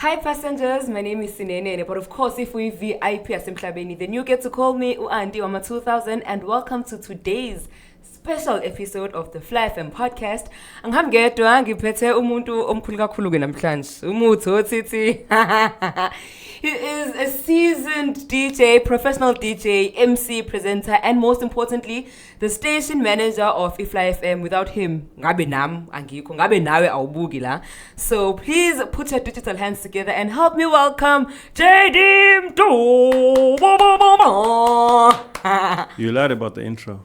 Hi passengers, my name is Sinene, but of course if we VIP asemhlabeni, then you get to call me Andy Wama 2000 and welcome to today's special episode of the Fly FM podcast. Angihambedwa ngiphethe umuntu omkhulu kakhulu ke namhlanje. Umuthi otsithi. He is a seasoned DJ, professional DJ, MC, presenter, and most importantly, the station manager of Fly FM. Without him, ngabe nam angikho, ngabe nawe awubuki la. So please put your digital hands together and help me welcome JD Mdu. You lied about the intro.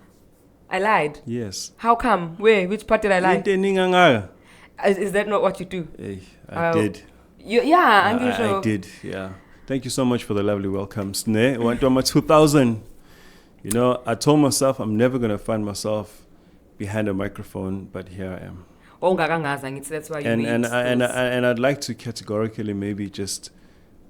I lied? Yes. How come? Where? Which part did I lie? Is that not what you do? Hey, I did. I did, yeah. Thank you so much for the lovely welcomes. Ne, went to my 2000. You know, I told myself I'm never going to find myself behind a microphone, but here I am. That's why you and I'd like to categorically maybe just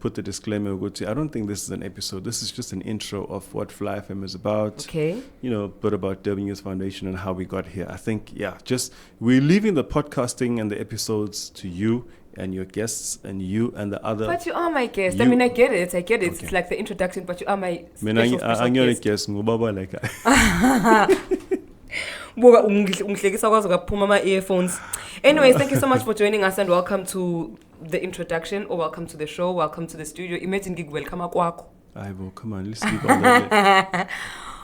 put the disclaimer, I don't think this is an episode. This is just an intro of what Fly FM is about. Okay. You know, a bit about Durban Youth Foundation and how we got here. I think, we're leaving the podcasting and the episodes to you and your guests and you and the other. But you are my guest. I mean, I get it. Okay. It's like the introduction, but you are my special guest. Earphones. Anyways, thank you so much for joining us and welcome to the introduction or welcome to the show. Welcome to the studio. Imagine gig welcome kwako. Come on, let's speak on that.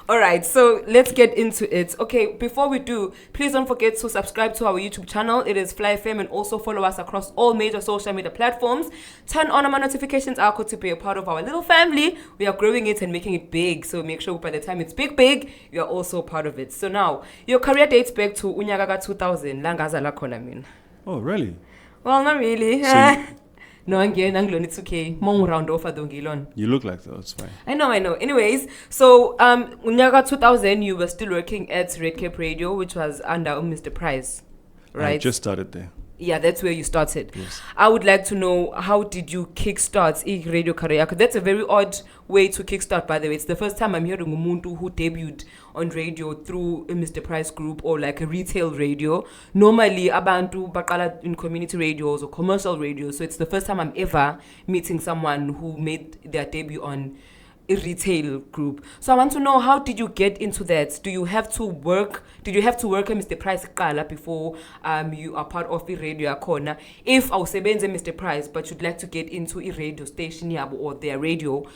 All right, so let's get into it. Okay, before we do, please don't forget to subscribe to our YouTube channel. It is Fly FM, and also follow us across all major social media platforms. Turn on our notifications icon to be a part of our little family. We are growing it and making it big, so make sure by the time it's big, you are also part of it. So now, your career dates back to unyaka 2000. Langaza lakhona mina. Oh, really? Well, not really. So no, it's okay. Mong round off adongilon. You look like that. It's fine. I know. Anyways, so unyaka 2000, you were still working at Red Cape Radio, which was under Mr. Price, right? I just started there. Yeah, that's where you started. Yes. I would like to know, how did you kickstart radio career? Because that's a very odd way to kickstart, by the way. It's the first time I'm hearing umuntu who debuted on radio through a Mr. Price group or like a retail radio. Normally, abantu baqala in community radios or commercial radios. So it's the first time I'm ever meeting someone who made their debut on a retail group. So I want to know, how did you get into that? Did you have to work at Mr. Price Kala before you are part of the radio corner? If I was Mr. Price, but you'd like to get into a radio station or their radio,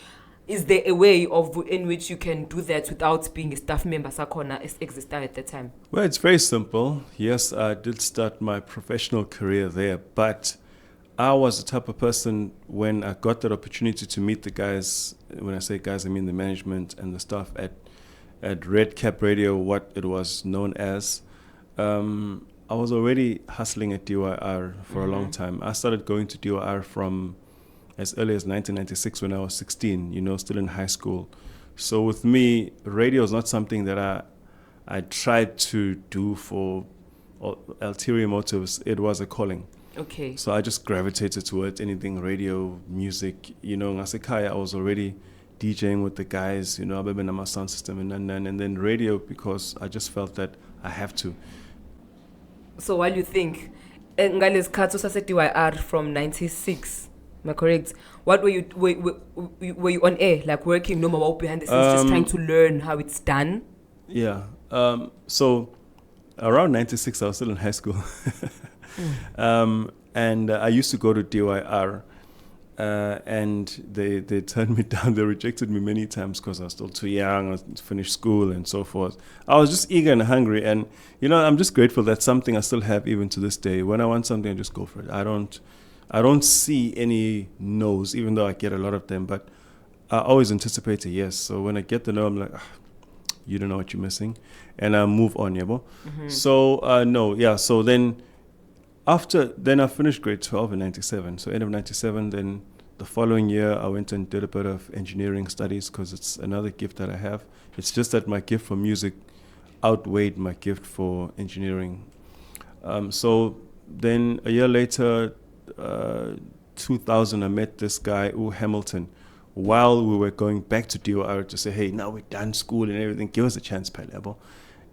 is there a way in which you can do that without being a staff member Sakona as existed at the time? Well, it's very simple. Yes, I did start my professional career there, but I was the type of person, when I got that opportunity to meet the guys, when I say guys, I mean the management and the staff at Red Cap Radio, what it was known as, I was already hustling at DYR for a long time. I started going to DYR from as early as 1996 when I was 16, still in high school. So with me, radio is not something that I tried to do for ulterior motives. It was a calling. Okay. So I just gravitated towards anything radio, music. Ngasekhaya, I was already DJing with the guys, my sound system and then radio, because I just felt that I have to. So while you think, DYR from 96, am I correct? What were you on air, like working no more behind the scenes, just trying to learn how it's done? Yeah. So around 96, I was still in high school. And I used to go to DYR, and they turned me down. They rejected me many times because I was still too young. I finished school and so forth. I was just eager and hungry, and I'm just grateful that something I still have even to this day. When I want something, I just go for it. I don't see any no's, even though I get a lot of them, but I always anticipate a yes. So when I get the no, I'm like, you don't know what you're missing, and I move on, yabo. Mm-hmm. So So then. Then I finished grade 12 in 97. So end of 97, then the following year I went and did a bit of engineering studies, because it's another gift that I have. It's just that my gift for music outweighed my gift for engineering. So then a year later, 2000, I met this guy, Hamilton, while we were going back to DOR to say, hey, now we're done school and everything, give us a chance, Palebo.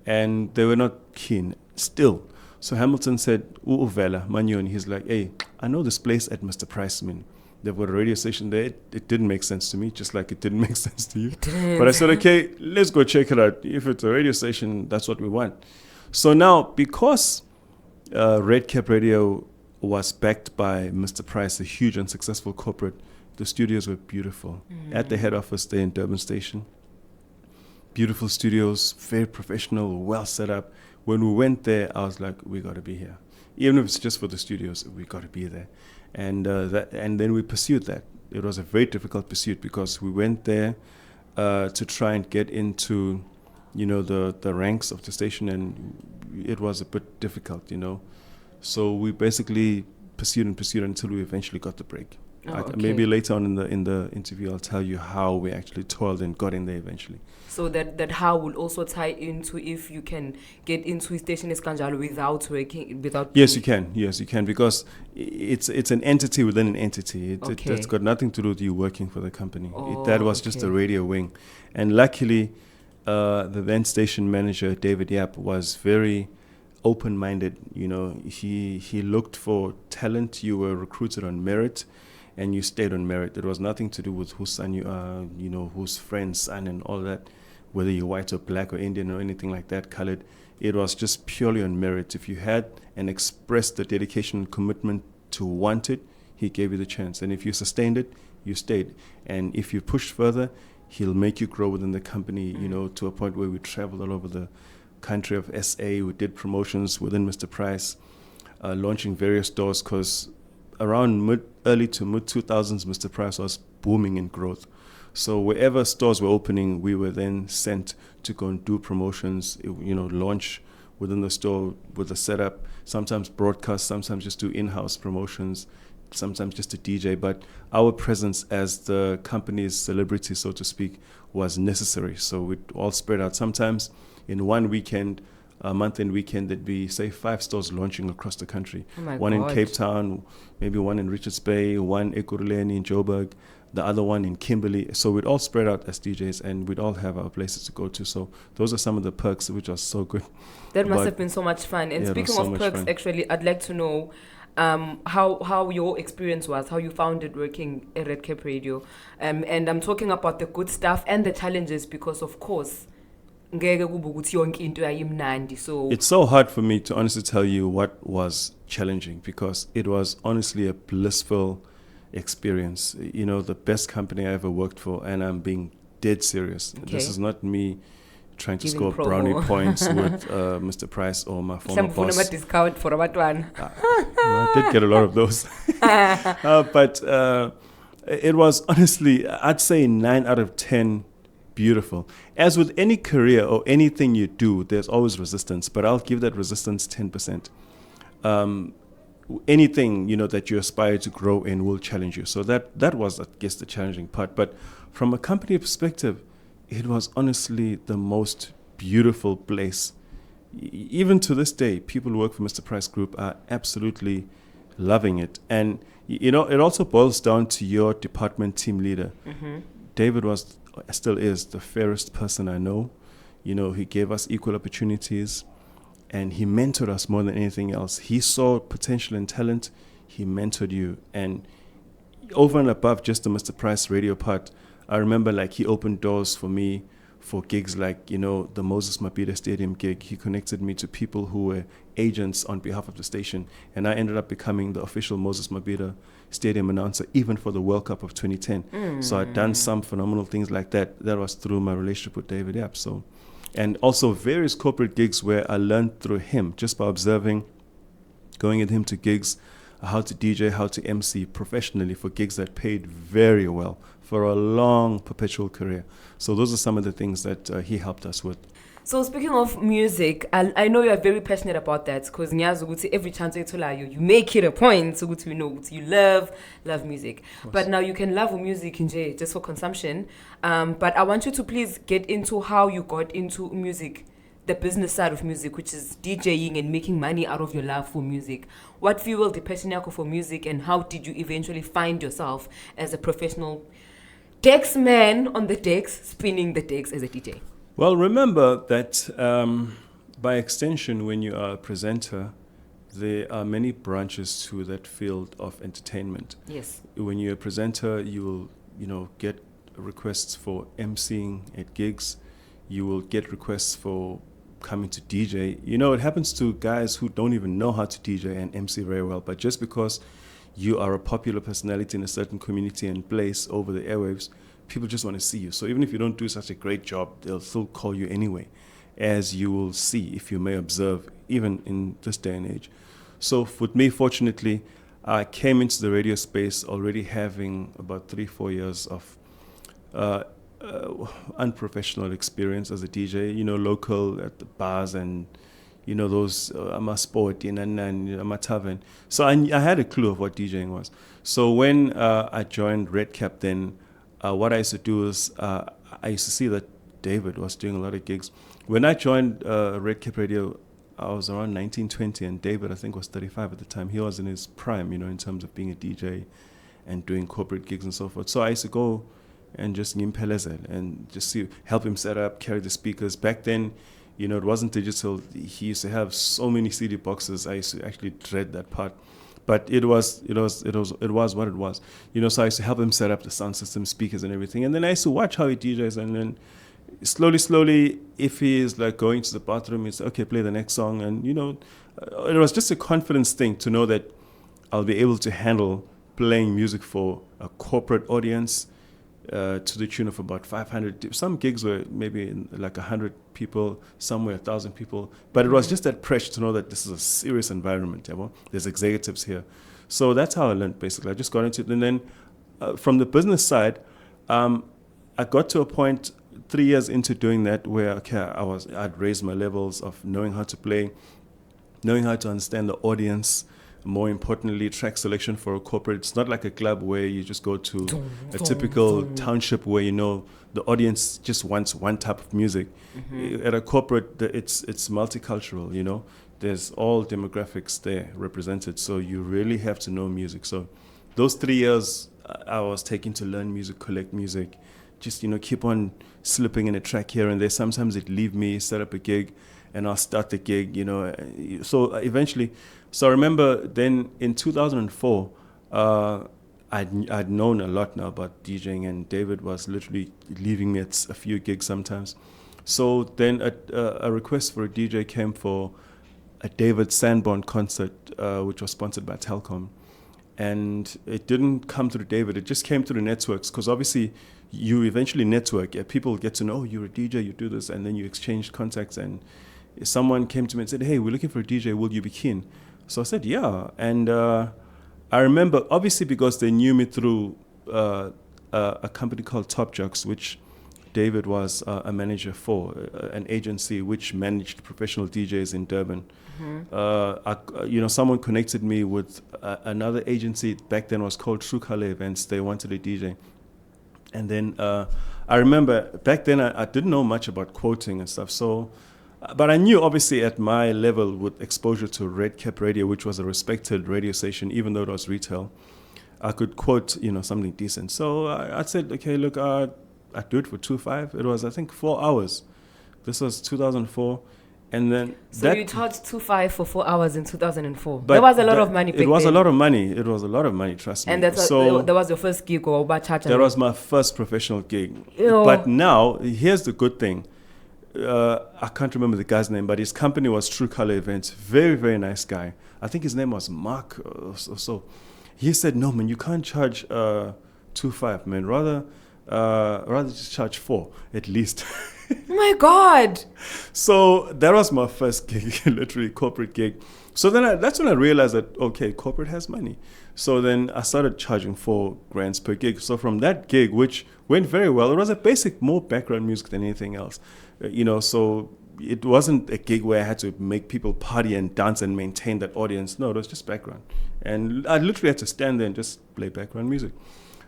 And they were not keen still. So Hamilton said, Uvela, Manyon, he's like, hey, I know this place at Mr. Price, man. they've got a radio station there. It didn't make sense to me, just like it didn't make sense to you. It didn't. But I said, okay, let's go check it out. If it's a radio station, that's what we want. So now, because Red Cap Radio was backed by Mr. Price, a huge and successful corporate, the studios were beautiful. At the head office there in Durban Station, beautiful studios, very professional, well set up. When we went there, I was like, we got to be here. Even if it's just for the studios, we got to be there. And then we pursued that. It was a very difficult pursuit because we went there to try and get into, the ranks of the station, and it was a bit difficult, So we basically pursued until we eventually got the break. Okay. Maybe later on in the interview, I'll tell you how we actually toiled and got in there eventually. So that how will also tie into if you can get into station Eskanjalo without working without. Yes, you can. Yes, you can, because it's an entity within an entity. It's got nothing to do with you working for the company. That was just a radio wing, and luckily, the then station manager David Yap was very open-minded. He looked for talent. You were recruited on merit, and you stayed on merit. It was nothing to do with whose son you are, whose friend's son and all that, whether you're white or black or Indian or anything like that, colored. It was just purely on merit. If you had and expressed the dedication and commitment to want it, he gave you the chance. And if you sustained it, you stayed. And if you pushed further, he'll make you grow within the company, to a point where we traveled all over the country of SA. We did promotions within Mr. Price, launching various stores, because around early to mid 2000s, Mr. Price was booming in growth. So wherever stores were opening, we were then sent to go and do promotions, launch within the store with a setup, sometimes broadcast, sometimes just do in-house promotions, sometimes just a DJ. But our presence as the company's celebrity, so to speak, was necessary. So we'd all spread out. Sometimes in one weekend, a month-end weekend, there'd be, say, 5 stores launching across the country. One in Cape Town, maybe one in Richards Bay, one Ekurhuleni in Joburg, the other one in Kimberley. So we'd all spread out as DJs, and we'd all have our places to go to. So those are some of the perks, which are so good. That must have been so much fun. And speaking of perks, actually, I'd like to know how your experience was, how you found it working at Red Cap Radio. And I'm talking about the good stuff and the challenges, because, of course, so it's so hard for me to honestly tell you what was challenging, because it was honestly a blissful experience. The best company I ever worked for, and I'm being dead serious. Okay. This is not me trying to score brownie points with Mr. Price or my former boss. Discount for I did get a lot of those. But it was honestly, I'd say 9 out of 10 beautiful. As with any career or anything you do, there's always resistance, but I'll give that resistance 10%. Anything, that you aspire to grow in will challenge you. So that was, I guess, the challenging part. But from a company perspective, it was honestly the most beautiful place. Even to this day, people who work for Mr. Price Group are absolutely loving it. And, it also boils down to your department team leader. Mm-hmm. David still is the fairest person I know. He gave us equal opportunities, and he mentored us more than anything else. He saw potential and talent. He mentored you. And over and above just the Mr. Price radio part, I remember he opened doors for me for gigs like, the Moses Mabhida Stadium gig. He connected me to people who were agents on behalf of the station, and I ended up becoming the official Moses Mabhida Stadium announcer, even for the World Cup of 2010. So I'd done some phenomenal things like that. That was through my relationship with David Yap. So, and also various corporate gigs where I learned through him, just by observing, going with him to gigs, how to DJ, how to MC professionally for gigs that paid very well for a long perpetual career. So those are some of the things that he helped us with. So speaking of music, I know you are very passionate about that, because every chance you make it a point so you love music. But now you can love music just for consumption. But I want you to please get into how you got into music, the business side of music, which is DJing and making money out of your love for music. What fueled the passion for music, and how did you eventually find yourself as a professional decks man on the decks, spinning the decks as a DJ? Well, remember that by extension, when you are a presenter, there are many branches to that field of entertainment. Yes. When you're a presenter, you will, get requests for emceeing at gigs. You will get requests for coming to DJ. It happens to guys who don't even know how to DJ and MC very well, but just because you are a popular personality in a certain community and place over the airwaves, people just want to see you. So even if you don't do such a great job, they'll still call you anyway, as you will see if you may observe, even in this day and age. So with me, fortunately, I came into the radio space already having about 3-4 years of unprofessional experience as a DJ, local at the bars and, those I'm a sport in and I'm a tavern. So I had a clue of what DJing was. So when I joined Red Cap then, what I used to do is I used to see that David was doing a lot of gigs. When I joined Red Cap Radio, I was around 1920, and David, I think, was 35 at the time. He was in his prime, in terms of being a DJ and doing corporate gigs and so forth. So I used to go and just gimpelezel and just help him set up, carry the speakers. Back then, it wasn't digital. He used to have so many CD boxes. I used to actually dread that part. But it was what it was. So I used to help him set up the sound system, speakers and everything. And then I used to watch how he DJs, and then slowly, if he is like going to the bathroom, he'd say, okay, play the next song. And, it was just a confidence thing to know that I'll be able to handle playing music for a corporate audience to the tune of about 500. Some gigs were maybe like 100 people, somewhere 1,000 people. But it was just that pressure to know that this is a serious environment. There's executives here. So that's how I learned, basically. I just got into it. And then from the business side, I got to a point 3 years into doing that where I'd raised my levels of knowing how to play, knowing how to understand the audience. More importantly, track selection for a corporate. It's not like a club where you just go to a typical township where the audience just wants one type of music. Mm-hmm. At a corporate, it's multicultural. There's all demographics there represented. So you really have to know music. So those 3 years, I was taking to learn music, collect music, just keep on slipping in a track here and there. Sometimes it'd leave me, set up a gig, and I'll start the gig, So eventually, I remember then in 2004, I'd known a lot now about DJing, and David was literally leaving me at a few gigs sometimes. So then a request for a DJ came for a David Sanborn concert, which was sponsored by Telkom. And it didn't come through David, it just came through the networks, because obviously you eventually network. People get to know, you're a DJ, you do this, and then you exchange contacts. And someone came to me and said, hey, we're looking for a DJ, will you be keen? So I said, yeah. And I remember, obviously, because they knew me through a company called Top Jocks, which David was a manager for, an agency which managed professional DJs in Durban. Mm-hmm. Someone connected me with another agency back then was called True Color Events. They wanted a DJ. And then I remember back then I didn't know much about quoting and stuff. So, but I knew obviously at my level with exposure to Red Cap Radio, which was a respected radio station, even though it was retail, I could quote, something decent. So I said, okay, look, I'd do it for 2.5. It was, I think, 4 hours. This was 2004. And then so you charged 2.5 for 4 hours in 2004. There was a lot of money. It was a lot of money. It was a lot of money. Trust me. And that was your first gig, or that was my first professional gig. But now, here's the good thing. I can't remember the guy's name, but his company was True Color Events. Very, very nice guy. I think his name was Mark. So he said, no, man, you can't charge 2.5, man. Rather just charge 4 at least. Oh my God. So that was my first gig, literally corporate gig. So then that's when I realized that, okay, corporate has money. So then I started charging $4,000 per gig. So from that gig, which went very well, it was a basic, more background music than anything else. So it wasn't a gig where I had to make people party and dance and maintain that audience. No, it was just background. And I literally had to stand there and just play background music.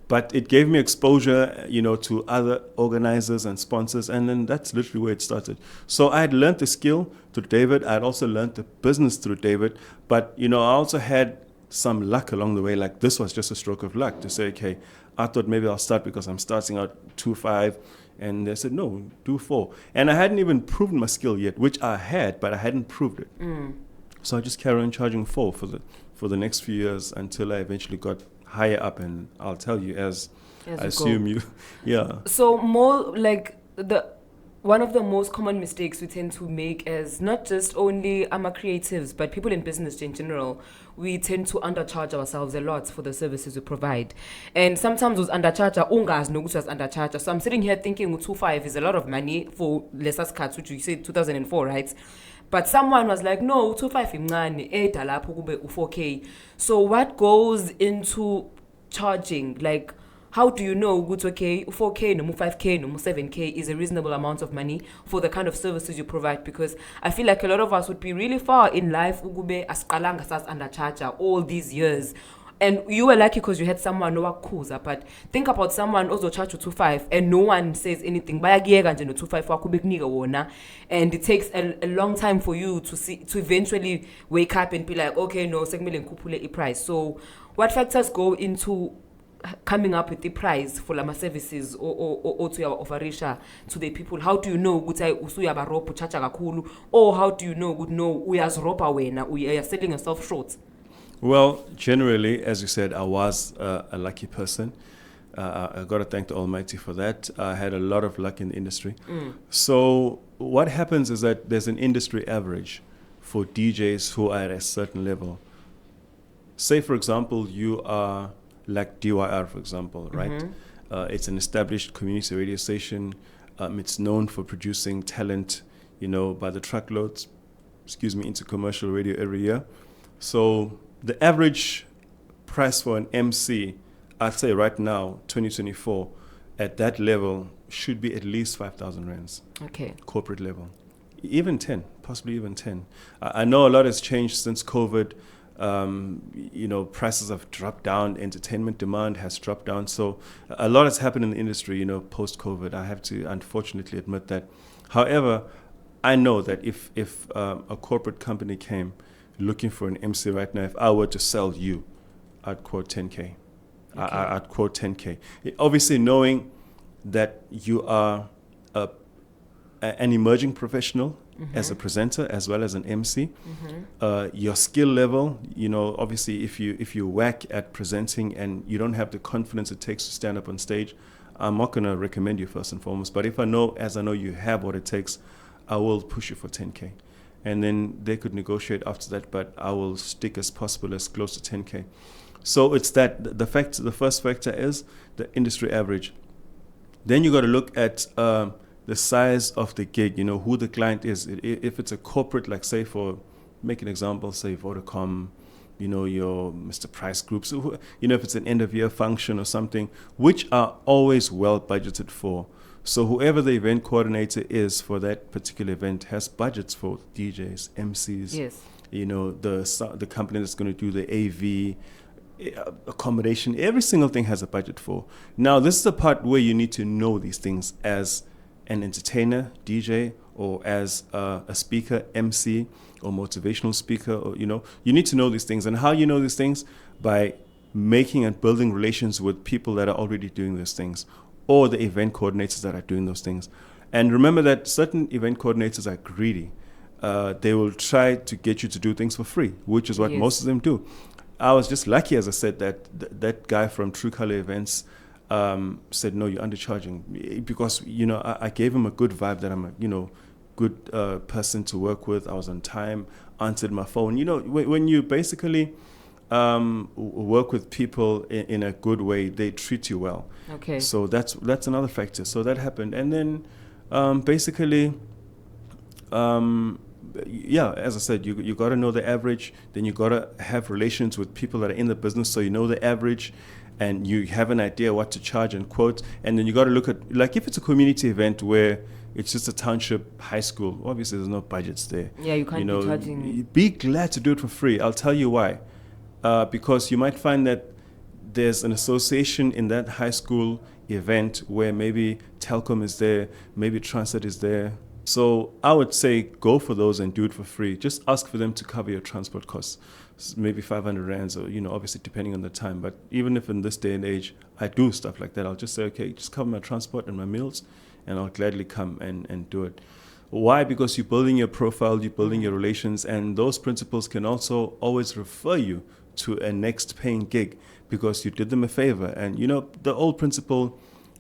But it gave me exposure, to other organizers and sponsors, and then that's literally where it started. So I had learned the skill through David. I had also learned the business through David. But, I also had some luck along the way. Like, this was just a stroke of luck to say, okay, I thought maybe I'll start because I'm starting out 2.5. And they said, no, do 4. And I hadn't even proven my skill yet, which I had, but I hadn't proved it. So I just carried on charging 4 for the next few years until I eventually got higher up, and I'll tell you as I assume you, yeah. So more like one of the most common mistakes we tend to make as not just only creatives, but people in business in general, we tend to undercharge ourselves a lot for the services we provide. And sometimes those undercharger, ungas no as undercharger. So I'm sitting here thinking 2.5 is a lot of money for Lesas Cats, which you said 2004, right? But someone was like, no, 2.5 imncane, 8 alapho kube 4K. So what goes into charging? Like, how do you know good okay 4K no 5K no 7K is a reasonable amount of money for the kind of services you provide? Because I feel like a lot of us would be really far in life ugube asqalanga sas undercharger all these years. And you were lucky because you had someone no akuza, but think about someone also charge you 2.5 and no one says anything. Bayagiyeka nje no 2.5 wakube kunika wona, and it takes a long time for you to eventually wake up and be like, okay, no, sekumele ngikhuphule price. So what factors go into coming up with the price for lama services or to your offerisha to the people? How do you know ukuthi usuyabaropa uchacha kakhulu, or how do you know ukuthi no uyazropa wena you're selling yourself short? Well, generally, as you said, I was a lucky person. I got to thank the Almighty for that. I had a lot of luck in the industry. So what happens is that there's an industry average for DJs who are at a certain level. Say, for example, you are like DYR, for example, right? It's an established community radio station. It's known for producing talent, by the truckloads, into commercial radio every year. So the average price for an MC, I'd say right now, 2024, at that level should be at least 5,000 rands. Okay. Corporate level. Even 10, possibly even 10. I know a lot has changed since COVID. Prices have dropped down, entertainment demand has dropped down. So a lot has happened in the industry, post-COVID. I have to unfortunately admit that. However, I know that if a corporate company came looking for an MC right now, if I were to sell you, I'd quote 10K. Okay. I'd quote 10K. Obviously, knowing that you are an emerging professional, as a presenter as well as an MC, your skill level, obviously if you whack at presenting and you don't have the confidence it takes to stand up on stage, I'm not going to recommend you first and foremost. But if I know you have what it takes, I will push you for 10K. And then they could negotiate after that, but I will stick as possible as close to 10K. So it's that the first factor is the industry average. Then you got to look at the size of the gig, who the client is. If it's a corporate, like say make an example, say Vodacom, your Mr. Price Group. So, if it's an end of year function or something, which are always well budgeted for. So whoever the event coordinator is for that particular event has budgets for DJs, MCs, yes, the company that's going to do the AV, accommodation, every single thing has a budget for. Now, this is the part where you need to know these things as an entertainer, DJ, or as a speaker, MC, or motivational speaker, or you need to know these things. And how you know these things? By making and building relations with people that are already doing those things, or the event coordinators that are doing those things. And remember that certain event coordinators are greedy. They will try to get you to do things for free, which is what most of them do. I was just lucky, as I said, that guy from True Color Events said, no, you're undercharging, because I gave him a good vibe that I'm a good person to work with. I was on time, answered my phone. When you basically work with people in a good way, they treat you well. Okay. So that's another factor. So that happened, and then basically. As I said, you got to know the average. Then you got to have relations with people that are in the business, so you know the average, and you have an idea what to charge and quote. And then you got to look at, like, if it's a community event where it's just a township high school, obviously there's no budgets there. Yeah, you can't be charging. Be glad to do it for free. I'll tell you why. Because you might find that there's an association in that high school event where maybe Telkom is there, maybe Transnet is there. So I would say go for those and do it for free. Just ask for them to cover your transport costs, maybe 500 rands, or obviously depending on the time. But even if in this day and age I do stuff like that, I'll just say, okay, just cover my transport and my meals, and I'll gladly come and do it. Why? Because you're building your profile, you're building your relations, and those principals can also always refer you to a next paying gig because you did them a favor. And the old principle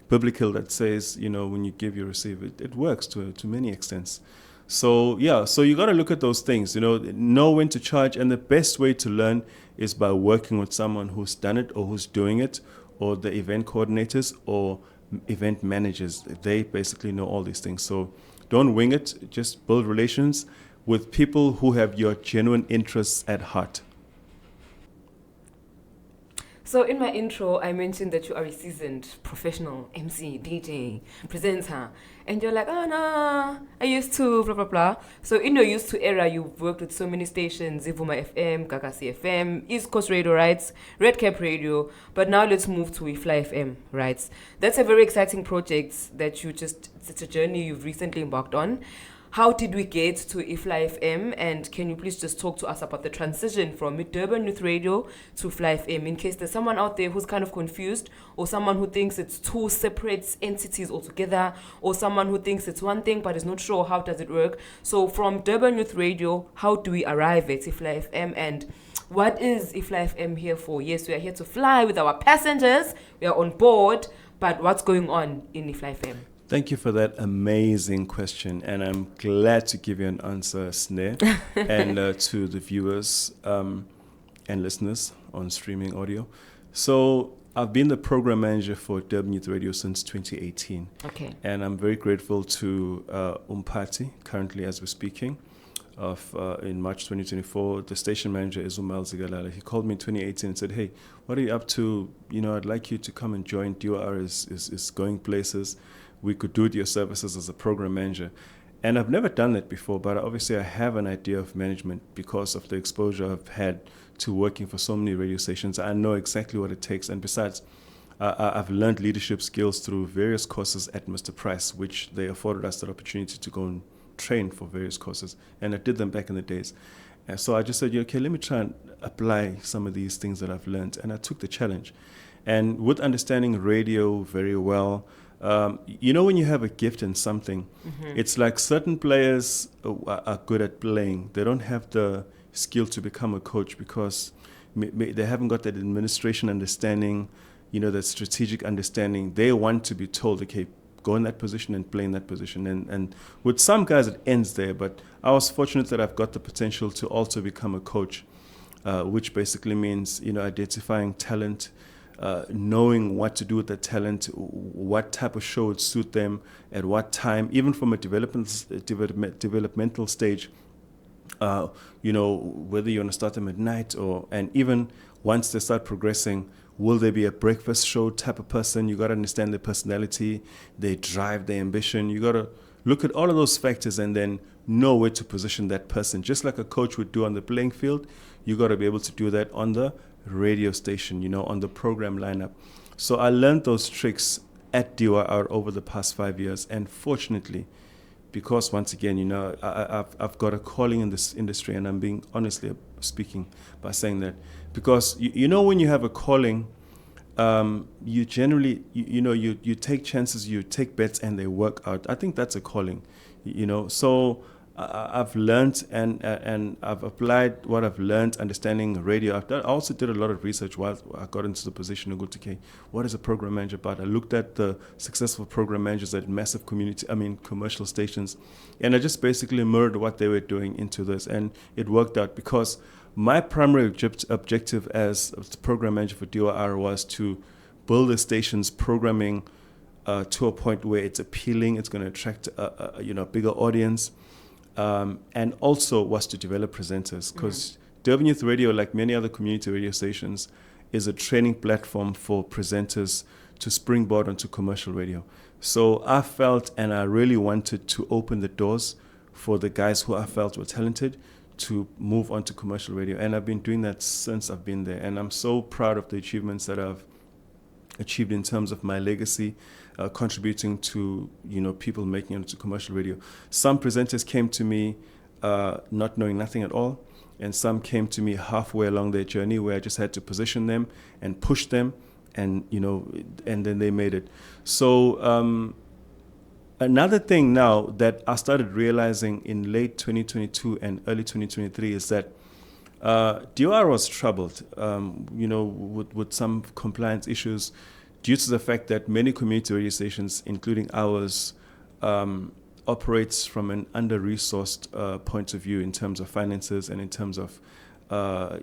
biblical that says, when you give, you receive. It works to many extents. So so you got to look at those things, know when to charge. And the best way to learn is by working with someone who's done it or who's doing it, or the event coordinators or event managers. They basically know all these things. So don't wing it. Just build relations with people who have your genuine interests at heart. So in my intro, I mentioned that you are a seasoned professional MC, DJ, presenter. And you're like, oh, no, I used to, blah, blah, blah. So in your used to era, you've worked with so many stations, Zivuma FM, Gagasi FM, East Coast Radio, right? Red Cap Radio. But now let's move to Fly FM, right? That's a very exciting project that it's a journey you've recently embarked on. How did we get to Fly FM? And can you please just talk to us about the transition from Durban Youth Radio to Fly FM, in case there's someone out there who's kind of confused, or someone who thinks it's two separate entities altogether, or someone who thinks it's one thing but is not sure how does it work. So from Durban Youth Radio, how do we arrive at Fly FM, and what is Fly FM here for? Yes, we are here to fly with our passengers. We are on board, but what's going on in Fly FM? Thank you for that amazing question, and I'm glad to give you an answer, Snare, and to the viewers and listeners on streaming audio. So I've been the program manager for Durban Youth Radio since 2018. Okay. And I'm very grateful to Umpati, currently as we're speaking, in March 2024. The station manager is Umel Zigalala. He called me in 2018 and said, hey, what are you up to? I'd like you to come and join. DOR is going places. We could do your services as a program manager. And I've never done that before, but obviously I have an idea of management because of the exposure I've had to working for so many radio stations. I know exactly what it takes. And besides, I've learned leadership skills through various courses at Mr. Price, which they afforded us that opportunity to go and train for various courses. And I did them back in the days. And so I just said, okay, let me try and apply some of these things that I've learned. And I took the challenge. And with understanding radio very well, when you have a gift in something, it's like certain players are good at playing. They don't have the skill to become a coach because they haven't got that administration understanding, that strategic understanding. They want to be told, okay, go in that position and play in that position. And with some guys, it ends there. But I was fortunate that I've got the potential to also become a coach, which basically means, identifying talent, knowing what to do with the talent, what type of show would suit them, at what time, even from a developmental stage, whether you want to start them at night and even once they start progressing, will they be a breakfast show type of person? You got to understand their personality, their drive, their ambition. You got to look at all of those factors and then know where to position that person. Just like a coach would do on the playing field, you got to be able to do that on the radio station, on the program lineup. So I learned those tricks at DYR over the past 5 years. And fortunately, because once again, I've got a calling in this industry, and I'm being honestly speaking by saying that, because when you have a calling, you generally, you take chances, you take bets, and they work out. I think that's a calling, So I've learned and I've applied what I've learned, understanding radio. I also did a lot of research while I got into the position of go to, okay, what is a program manager about? I looked at the successful program managers at massive commercial stations, and I just basically mirrored what they were doing into this, and it worked out because my primary objective as a program manager for DOR was to build the station's programming to a point where it's appealing, it's going to attract a bigger audience. And also was to develop presenters, because Durban Youth Radio, like many other community radio stations, is a training platform for presenters to springboard onto commercial radio. So I felt, and I really wanted to open the doors for the guys who I felt were talented to move on to commercial radio. And I've been doing that since I've been there. And I'm so proud of the achievements that I've achieved in terms of my legacy, contributing to people making it into commercial radio. Some presenters came to me not knowing nothing at all, and some came to me halfway along their journey where I just had to position them and push them, and and then they made it. So Another thing now that I started realizing in late 2022 and early 2023 is that DOR was troubled, with some compliance issues due to the fact that many community radio stations, including ours, operates from an under-resourced point of view in terms of finances and in terms of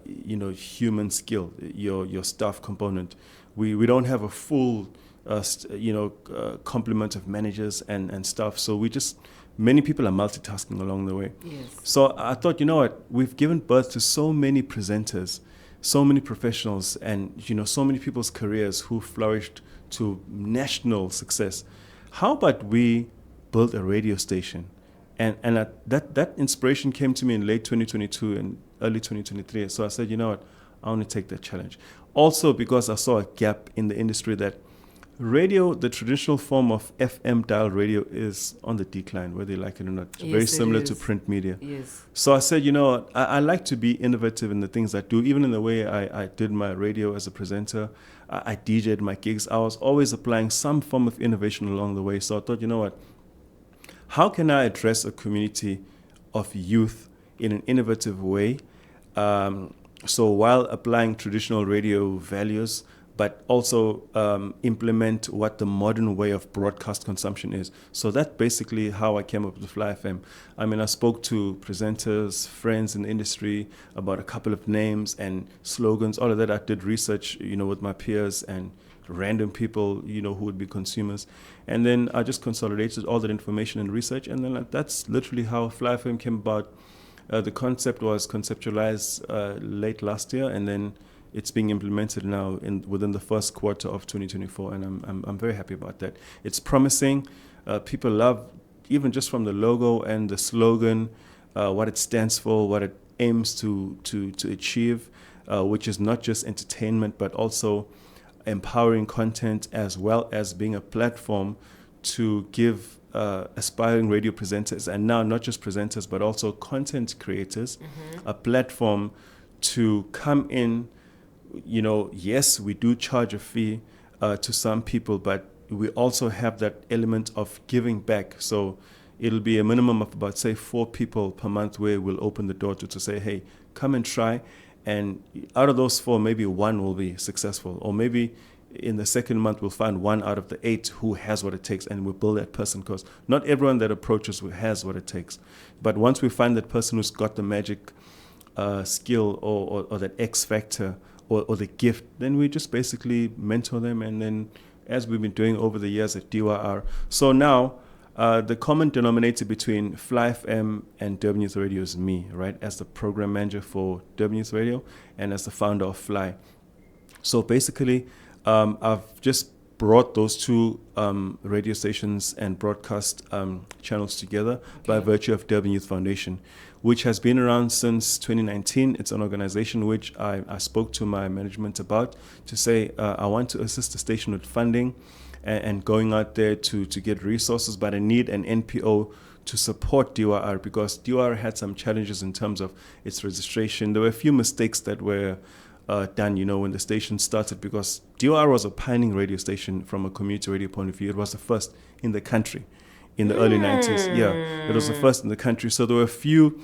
human skill, your staff component. We don't have a full complement of managers and staff. So many people are multitasking along the way. Yes. So I thought, we've given birth to so many presenters, so many professionals, and, so many people's careers who flourished to national success. How about we build a radio station? And that inspiration came to me in late 2022 and early 2023. So I said, I want to take that challenge. Also because I saw a gap in the industry that radio, the traditional form of FM dial radio, is on the decline, whether you like it or not. It's very similar to print media. Yes. So I said, I like to be innovative in the things I do, even in the way I did my radio as a presenter. I DJ'd my gigs. I was always applying some form of innovation along the way. So I thought, how can I address a community of youth in an innovative way? So while applying traditional radio values, but also implement what the modern way of broadcast consumption is. So that's basically how I came up with Fly FM. I mean, I spoke to presenters, friends in the industry about a couple of names and slogans, all of that. I did research, with my peers and random people, who would be consumers. And then I just consolidated all that information and research. And then that's literally how Fly FM came about. The concept was conceptualized late last year, and then it's being implemented now within the first quarter of 2024, and I'm very happy about that. It's promising. People love, even just from the logo and the slogan, what it stands for, what it aims to achieve, which is not just entertainment, but also empowering content, as well as being a platform to give aspiring radio presenters, and now not just presenters, but also content creators, a platform to come in. Yes, we do charge a fee to some people, but we also have that element of giving back. So it'll be a minimum of about, say, 4 people per month where we'll open the door to say, hey, come and try. And out of those 4, maybe 1 will be successful. Or maybe in the second month, we'll find 1 out of the 8 who has what it takes, and we'll build that person, because not everyone that approaches has what it takes. But once we find that person who's got the magic skill or that X factor, or the gift, then we just basically mentor them, and then, as we've been doing over the years at DYR. So now, the common denominator between Fly FM and Durban Youth Radio is me, right, as the program manager for Durban Youth Radio and as the founder of Fly. So basically, I've just brought those 2 radio stations and broadcast channels together by virtue of Durban Youth Foundation, which has been around since 2019. It's an organization which I spoke to my management about to say, I want to assist the station with funding and going out there to get resources, but I need an NPO to support DYR, because DYR had some challenges in terms of its registration. There were a few mistakes that were done, when the station started, because DYR was a pioneering radio station from a community radio point of view. It was the first in the country in the early 90s. Yeah, it was the first in the country. So there were a few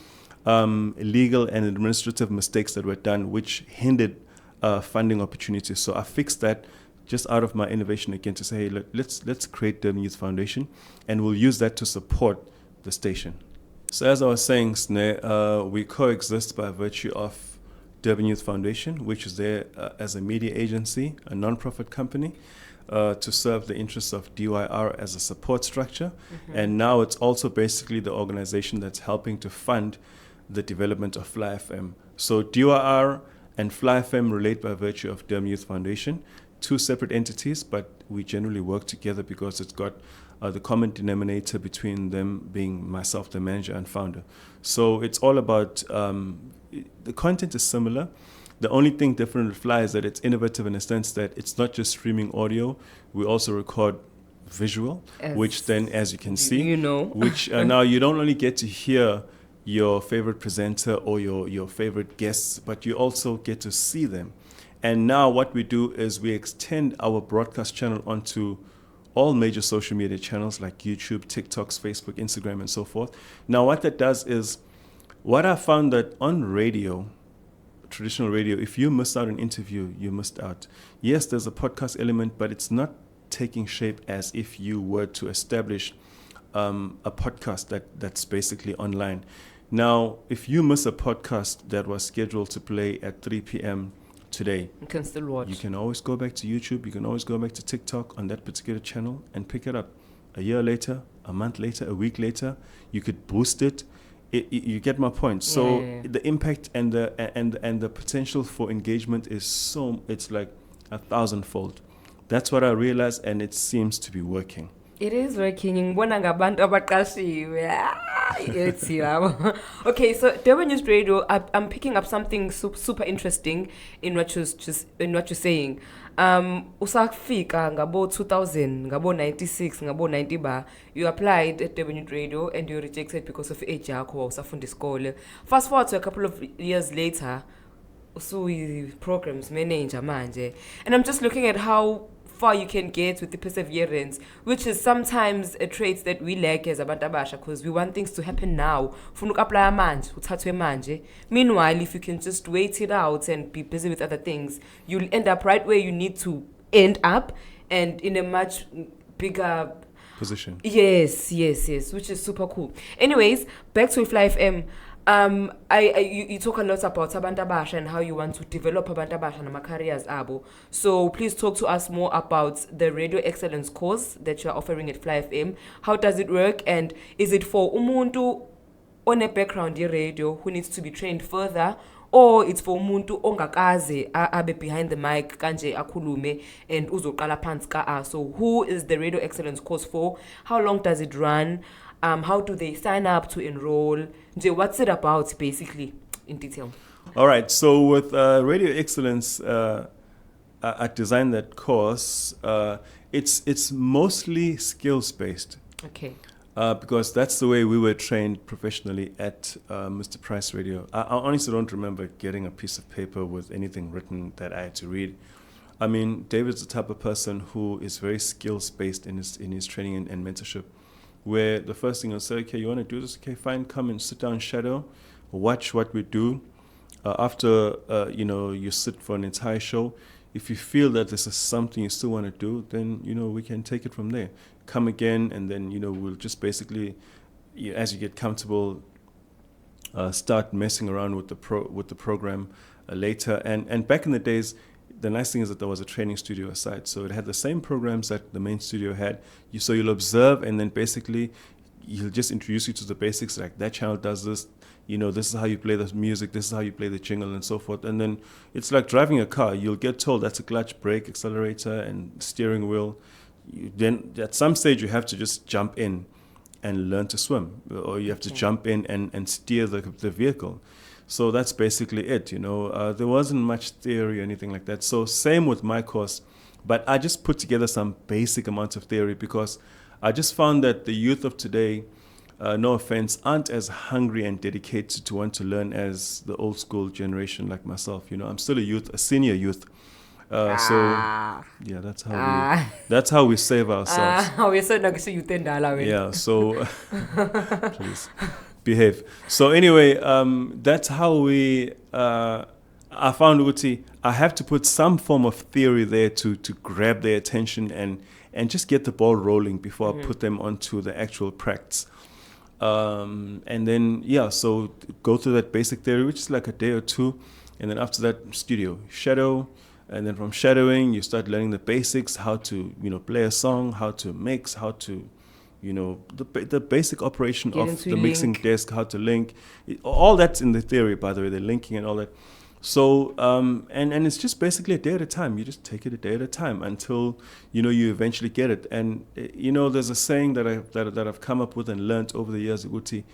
legal and administrative mistakes that were done which hindered funding opportunities. So I fixed that just out of my innovation again to say, hey, look, let's create Durban Youth Foundation, and we'll use that to support the station. So as I was saying, Sneh, we coexist by virtue of Durban Youth Foundation, which is there as a media agency, a non-profit company, to serve the interests of DYR as a support structure. And now it's also basically the organization that's helping to fund the development of Fly FM. So DYR and Fly FM relate by virtue of Durban Youth Foundation, 2 separate entities, but we generally work together because it's got the common denominator between them being myself, the manager and founder. So it's all about, the content is similar. The only thing different with Fly is that it's innovative in a sense that it's not just streaming audio. We also record visual, which then, as you can see, which now you don't only get to hear your favorite presenter or your favorite guests, but you also get to see them. And now what we do is we extend our broadcast channel onto all major social media channels like YouTube, TikToks, Facebook, Instagram, and so forth. Now, what that does is, what I found that on radio, traditional radio, if you missed out an interview, you missed out. Yes, there's a podcast element, but it's not taking shape as if you were to establish a podcast that's basically online. Now, if you miss a podcast that was scheduled to play at 3 p.m. today, You can still watch. you can always go back to YouTube, you can always go back to TikTok on that particular channel and pick it up. A year later, a month later, a week later, you could boost it. You get my point. So Yeah. the impact and the potential for engagement is it's like 1,000-fold. That's what I realized, and it seems to be working. It is working. Ngibona ngabantu abaqashiwe. It's here. Okay, so Durban News Radio, I'm picking up something super interesting in what you're saying. Usafika ngabo 2000, ngabo 96, ngabo 90 ba. You applied at Durban News Radio and you rejected because of age yakho usafunda isikole. Fast forward to a couple of years later, usuyi programs manager manje. And I'm just looking at how far you can get with the perseverance, which is sometimes a trait that we lack as abantu abasha, because we want things to happen now. Funa uku-apply manje, uthathwe manje. Meanwhile, if you can just wait it out and be busy with other things, you'll end up right where you need to end up, and in a much bigger Position. Yes, which is super cool. Anyways, back to Fly FM. You talk a lot about abantu abasha and how you want to develop abantu abasha nama careers abo. So please talk to us more about the Radio Excellence course that you are offering at Fly FM. How does it work, and is it for umuntu on a background in radio who needs to be trained further, or it's for umuntu ongakaze abe behind the mic kanje akhulume and uzoqala phansi ka? So who is the Radio Excellence course for? How long does it run? How do they sign up to enroll? What's it about, basically, in detail? All right. So with Radio Excellence, I designed that course. It's mostly skills based. Okay. Because that's the way we were trained professionally at Mr. Price Radio. I honestly don't remember getting a piece of paper with anything written that I had to read. I mean, David's the type of person who is very skills based in his training and mentorship, where the first thing I'll say, okay, you want to do this? Okay, fine, come and sit down, shadow, watch what we do. After, you sit for an entire show. If you feel that this is something you still want to do, then, we can take it from there. Come again, and then, we'll just basically, as you get comfortable, start messing around with the program later. And back in the days, the nice thing is that there was a training studio aside. So it had the same programs that the main studio had. So you'll observe, and then basically he'll just introduce you to the basics, like that channel does this, this is how you play the music, this is how you play the jingle, and so forth. And then it's like driving a car. You'll get told that's a clutch, brake, accelerator, and steering wheel. Then at some stage you have to just jump in and learn to swim, or you have to jump in and steer the vehicle. So that's basically it, There wasn't much theory or anything like that. So same with my course, but I just put together some basic amounts of theory because I just found that the youth of today, no offense, aren't as hungry and dedicated to want to learn as the old school generation like myself. I'm still a senior youth. So yeah, that's how we save ourselves. We're so not you Yeah, so please behave. So anyway, that's how we. I found Uti. I have to put some form of theory there to grab their attention and just get the ball rolling before I put them onto the actual practice. And then so go through that basic theory, which is like a day or two, and then after that studio shadow. And then from shadowing, you start learning the basics, how to, play a song, how to mix, how to, the basic operation of the mixing desk, how to link. All that's in the theory, by the way, the linking and all that. So, and it's just basically a day at a time. You just take it a day at a time until, you eventually get it. And, there's a saying that I've come up with and learned over the years, Uti.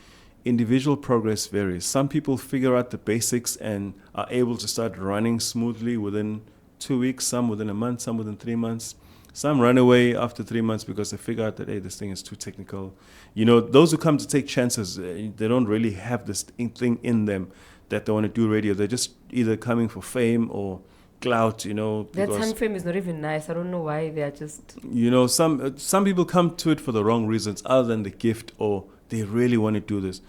Individual progress varies. Some people figure out the basics and are able to start running smoothly within 2 weeks, some within a month, some within 3 months. Some run away after 3 months because they figure out that, hey, this thing is too technical. Those who come to take chances, they don't really have this thing in them that they want to do radio. They're just either coming for fame or clout, That because time frame is not even nice. I don't know why they are just. some people come to it for the wrong reasons other than the gift, or they really want to do this.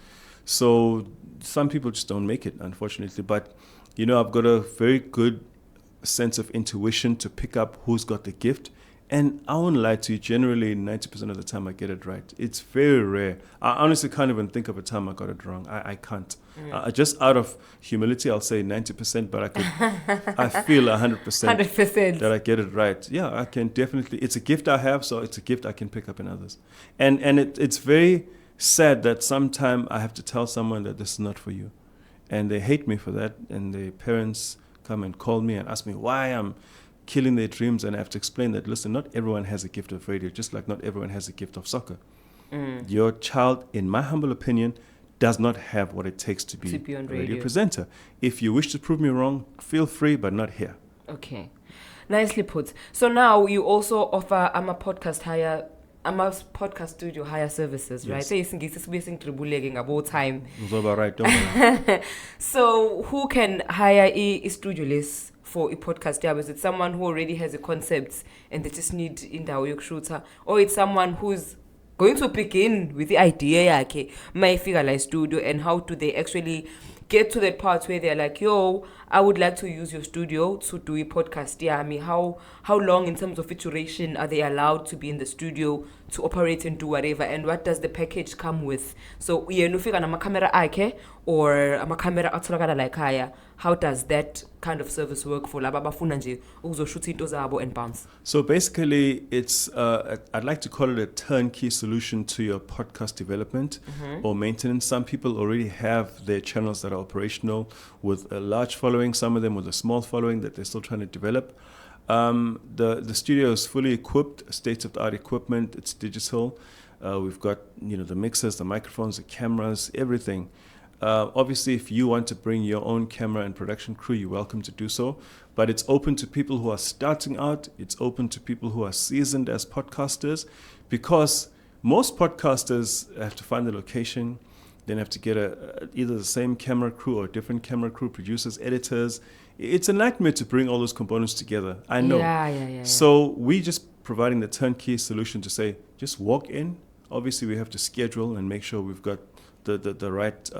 So some people just don't make it, unfortunately. But I've got a very good sense of intuition to pick up who's got the gift. And I won't lie to you, generally 90% of the time I get it right. It's very rare. I honestly can't even think of a time I got it wrong. I can't. Just out of humility, I'll say 90%, but I feel 100% 100%. that I get it right. Yeah, I can definitely. It's a gift I have, so it's a gift I can pick up in others. And it's very sad that sometime I have to tell someone that this is not for you. And they hate me for that, and their parents come and call me and ask me why I'm killing their dreams, and I have to explain that, listen, not everyone has a gift of radio, just like not everyone has a gift of soccer. Your child, in my humble opinion, does not have what it takes to be on a radio radio presenter. If you wish to prove me wrong, feel free, but not here. Okay. Nicely put. So now you also offer podcast studio hire services, right? Yes. So you about time. It's all right, don't worry. So who can hire a studio list for a podcast? Yeah, is it someone who already has a concept and they just need in the shooter, or it's someone who's going to begin with the idea, okay, my figure like studio, and how do they actually get to that part where they're like, yo, I would like to use your studio to do a podcast. Yeah, I mean, how long in terms of iteration are they allowed to be in the studio to operate and do whatever, and what does the package come with? So no figure na camera ake or a camera atolakala like haya. How does that kind of service work for laba bafuna nje ukuzoshoot into zabo and bounce? So basically, it's I'd like to call it a turnkey solution to your podcast development or maintenance. Some people already have their channels that are operational with a large following, some of them with a small following that they're still trying to develop. The studio is fully equipped, state-of-the-art equipment. It's digital. We've got the mixers, the microphones, the cameras, everything. Obviously, if you want to bring your own camera and production crew, you're welcome to do so. But it's open to people who are starting out. It's open to people who are seasoned as podcasters, because most podcasters have to find the location, then have to get either the same camera crew or a different camera crew, producers, editors. It's a nightmare to bring all those components together. I know. Yeah. So we just providing the turnkey solution to say, just walk in. Obviously, we have to schedule and make sure we've got the right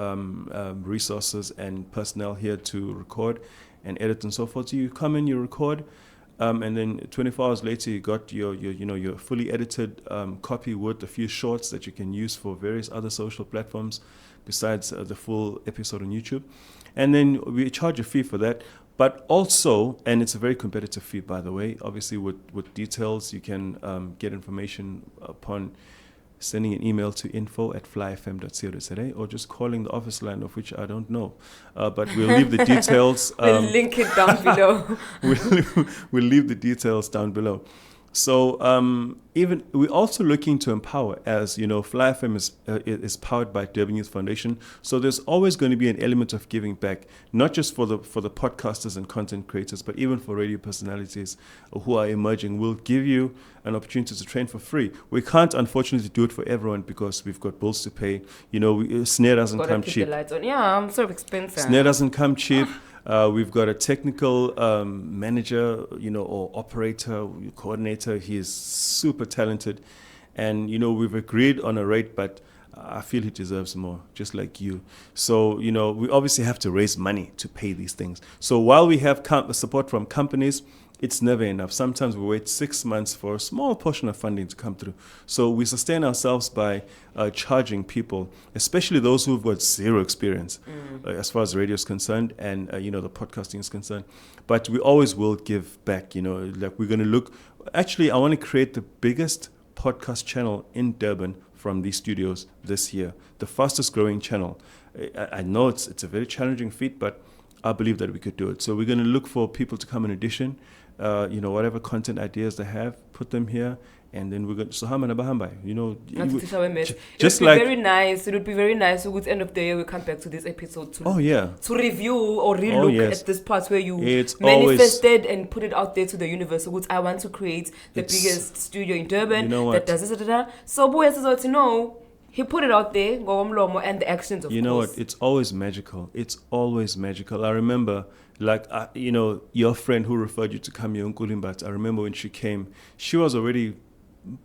resources and personnel here to record and edit and so forth. So you come in, you record, and then 24 hours later you got your fully edited copy with a few shorts that you can use for various other social platforms besides the full episode on YouTube. And then we charge a fee for that. But also, and it's a very competitive fee, by the way, obviously with details, you can get information upon sending an email to info@flyfm.co.za or just calling the office line, of which I don't know. But we'll leave the details. We'll link it down below. We'll leave the details down below. So even we're also looking to empower, as you know, Fly FM is powered by Durban Youth Foundation. So there's always going to be an element of giving back, not just for the podcasters and content creators, but even for radio personalities who are emerging. We'll give you an opportunity to train for free. We can't, unfortunately, do it for everyone because we've got bills to pay. Snare doesn't come cheap. The lights on. Yeah, I'm so expensive. Snare doesn't come cheap. We've got a technical manager, or operator, coordinator. He's super talented. And, we've agreed on a rate, but I feel he deserves more, just like you. So, we obviously have to raise money to pay these things. So while we have support from companies, it's never enough. Sometimes we wait 6 months for a small portion of funding to come through. So we sustain ourselves by charging people, especially those who've got zero experience as far as radio is concerned and, the podcasting is concerned. But we always will give back, like we're going to look. Actually, I want to create the biggest podcast channel in Durban from these studios this year, the fastest growing channel. I know it's a very challenging feat, but I believe that we could do it. So we're going to look for people to come in audition. Whatever content ideas they have, put them here, and then we're going to just like very nice. It would be very nice. So at the end of the year, we come back to this episode to review or relook at this part where you manifested and put it out there to the universe. So I want to create the biggest studio in Durban that does this. So boys, to know He put it out there, ngomlomo, and the actions, of You know course. what? It's always magical. It's always magical. I remember, like, your friend who referred you to Kamyo Nkulimbat. I remember when she came, she was already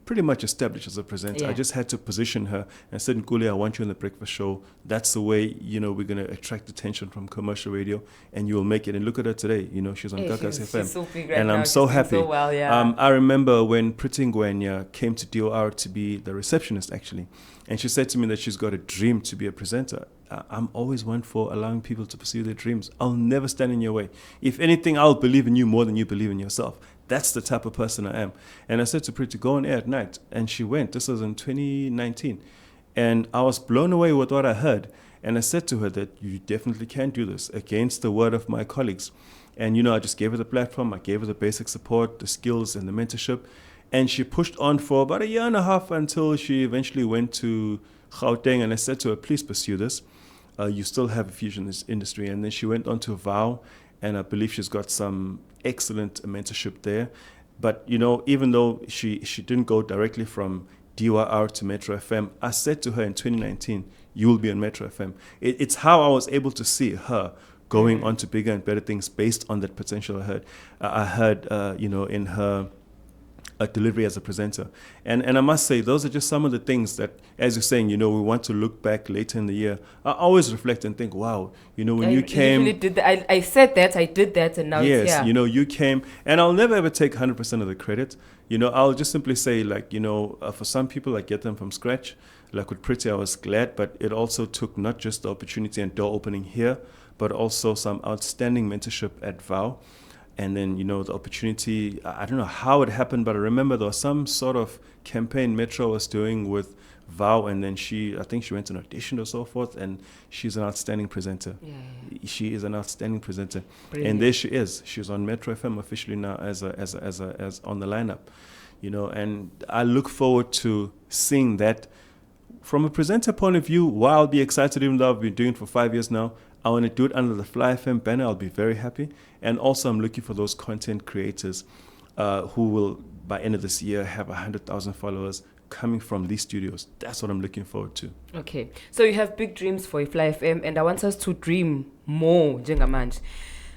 pretty much established as a presenter. Yeah. I just had to position her and said, Nkuli, I want you on the breakfast show. That's the way, we're going to attract attention from commercial radio and you will make it. And look at her today. She's on Gagas FM. She's so big right and now. I'm She's so doing happy. so well, yeah. I remember when Priti Ngwenya came to DOR to be the receptionist, actually. And she said to me that she's got a dream to be a presenter. I'm always one for allowing people to pursue their dreams. I'll never stand in your way. If anything, I'll believe in you more than you believe in yourself. That's the type of person I am. And I said to Priti, go on air at night. And she went. This was in 2019. And I was blown away with what I heard. And I said to her that you definitely can do this against the word of my colleagues. And, I just gave her the platform. I gave her the basic support, the skills, and the mentorship. And she pushed on for about a year and a half until she eventually went to Gauteng. And I said to her, please pursue this. You still have a future in this industry. And then she went on to VOW. And I believe she's got some excellent mentorship there. But, even though she didn't go directly from DYR to Metro FM, I said to her in 2019, you will be on Metro FM. It's how I was able to see her going on to bigger and better things based on that potential I heard, in her delivery as a presenter. And I must say, those are just some of the things that, as you're saying, we want to look back later in the year. I always reflect and think, wow, when you came. Really did that. I said that, I did that, and now yes, it's here. you came, and I'll never ever take 100% of the credit. I'll just simply say, like, for some people, I get them from scratch. Like with Priti, I was glad, but it also took not just the opportunity and door opening here, but also some outstanding mentorship at VOW. And then, the opportunity, I don't know how it happened, but I remember there was some sort of campaign Metro was doing with VOW, and then I think she went to an audition or so forth, and she's an outstanding presenter. Yeah. She is an outstanding presenter. Brilliant. And there she is. She's on Metro FM officially now as on the lineup. And I look forward to seeing that from a presenter point of view. While I'll be excited, even though I've been doing it for 5 years now, I want to do it under the Fly FM banner. I'll be very happy. And also I'm looking for those content creators who will, by end of this year, have 100,000 followers coming from these studios. That's what I'm looking forward to. Okay. So you have big dreams for Fly FM, and I want us to dream more, njengamanje.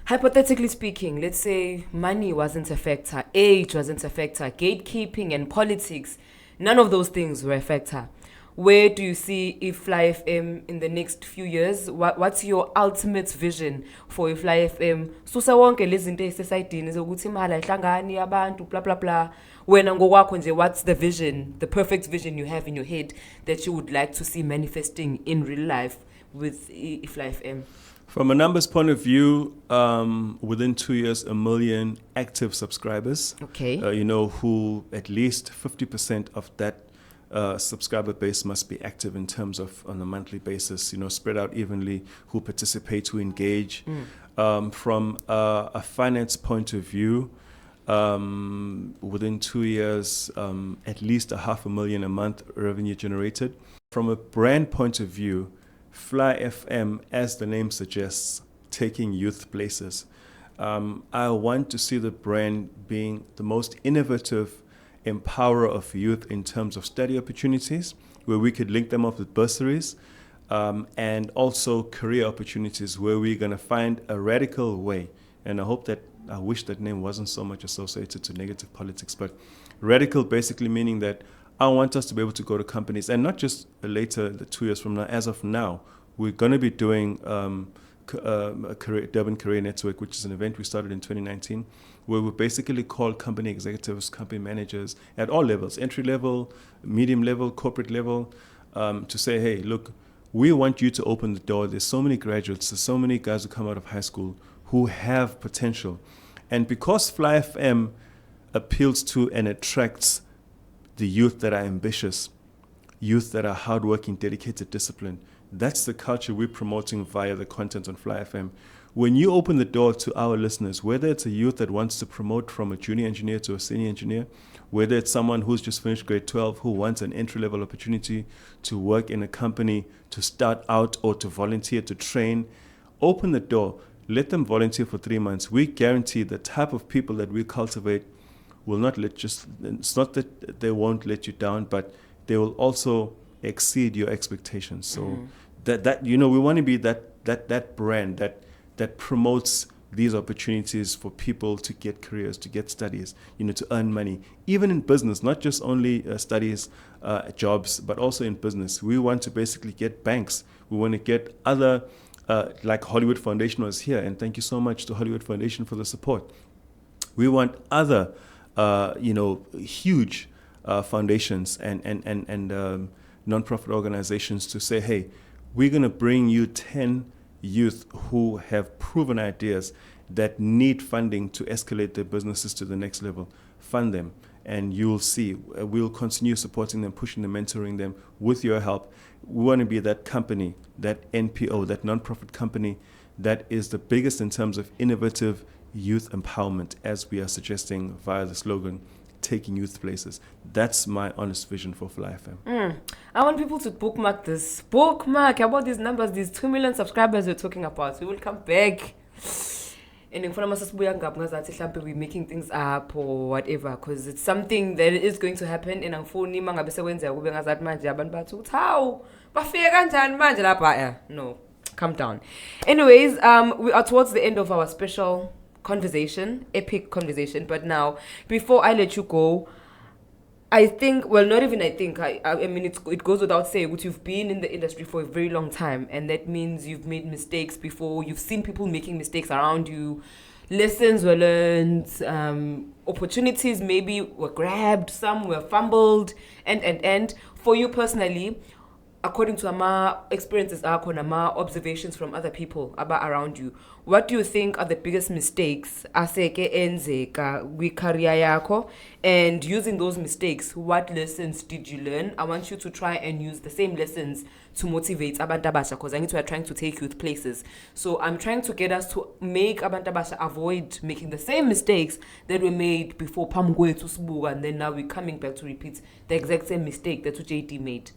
Hypothetically speaking, let's say money wasn't a factor, age wasn't a factor, gatekeeping and politics, none of those things were a factor. Where do you see Fly FM in the next few years? What's your ultimate vision for Fly FM? Susa wonke lezinto esesayidini zokuthi imali ayihlangani abantu blah blah blah. Wena ngokwakho nje, what's the vision, the perfect vision you have in your head that you would like to see manifesting in real life with Fly FM? From a numbers point of view, within 2 years, 1 million active subscribers. Okay. Who at least 50% of that subscriber base must be active in terms of on a monthly basis, spread out evenly, who participate, who engage. From a finance point of view, within 2 years, at least 500,000 a month revenue generated. From a brand point of view, Fly FM, as the name suggests, taking youth places. I want to see the brand being the most innovative empowerer of youth in terms of study opportunities, where we could link them up with bursaries, and also career opportunities where we're going to find a radical way. And I wish that name wasn't so much associated to negative politics, but radical basically meaning that I want us to be able to go to companies, and not just later, 2 years from now. As of now, we're going to be doing Durban Career Network, which is an event we started in 2019, where we basically call company executives, company managers at all levels, entry level, medium level, corporate level, to say, hey, look, we want you to open the door. There's so many graduates, there's so many guys who come out of high school who have potential. And because Fly FM appeals to and attracts the youth that are ambitious, youth that are hardworking, dedicated, disciplined, that's the culture we're promoting via the content on Fly FM. When you open the door to our listeners, whether it's a youth that wants to promote from a junior engineer to a senior engineer, whether it's someone who's just finished grade 12 who wants an entry-level opportunity to work in a company, to start out or to volunteer, to train, open the door. Let them volunteer for 3 months. We guarantee the type of people that we cultivate will not it's not that they won't let you down, but they will also exceed your expectations. So that we want to be that brand that promotes these opportunities for people to get careers, to get studies, to earn money, even in business, not just only studies, jobs, but also in business. We want to basically get banks. We want to get other, like Hollywood Foundation was here, and thank you so much to Hollywood Foundation for the support. We want other, huge foundations and non-profit organizations to say, hey, we're going to bring you 10 youth who have proven ideas that need funding to escalate their businesses to the next level. Fund them, and you'll see. We'll continue supporting them, pushing them, mentoring them with your help. We want to be that company, that NPO, that non-profit company that is the biggest in terms of innovative youth empowerment, as we are suggesting via the slogan, taking youth places. That's my honest vision for Fly FM. I want people to bookmark this. Bookmark about these numbers, these 2 million subscribers we're talking about. We will come back. And in we're making things up or whatever, because it's something that is going to happen. And no, calm down. Anyways, we are towards the end of our special conversation, epic conversation. But now, before I let you go, I think, well, not even I think, I mean, it goes without saying, but you've been in the industry for a very long time, and that means you've made mistakes before, you've seen people making mistakes around you, lessons were learned, opportunities maybe were grabbed, some were fumbled, and for you personally, according to my experiences, my observations from other people about around you, what do you think are the biggest mistakes aseke enzeka career yako? And using those mistakes, what lessons did you learn? I want you to try and use the same lessons to motivate abantu abasha, because I need to are trying to take youth places. So I'm trying to get us to make abantu abasha avoid making the same mistakes that were made before Pamgwe to Sbuga, and then now we're coming back to repeat the exact same mistake that JD made.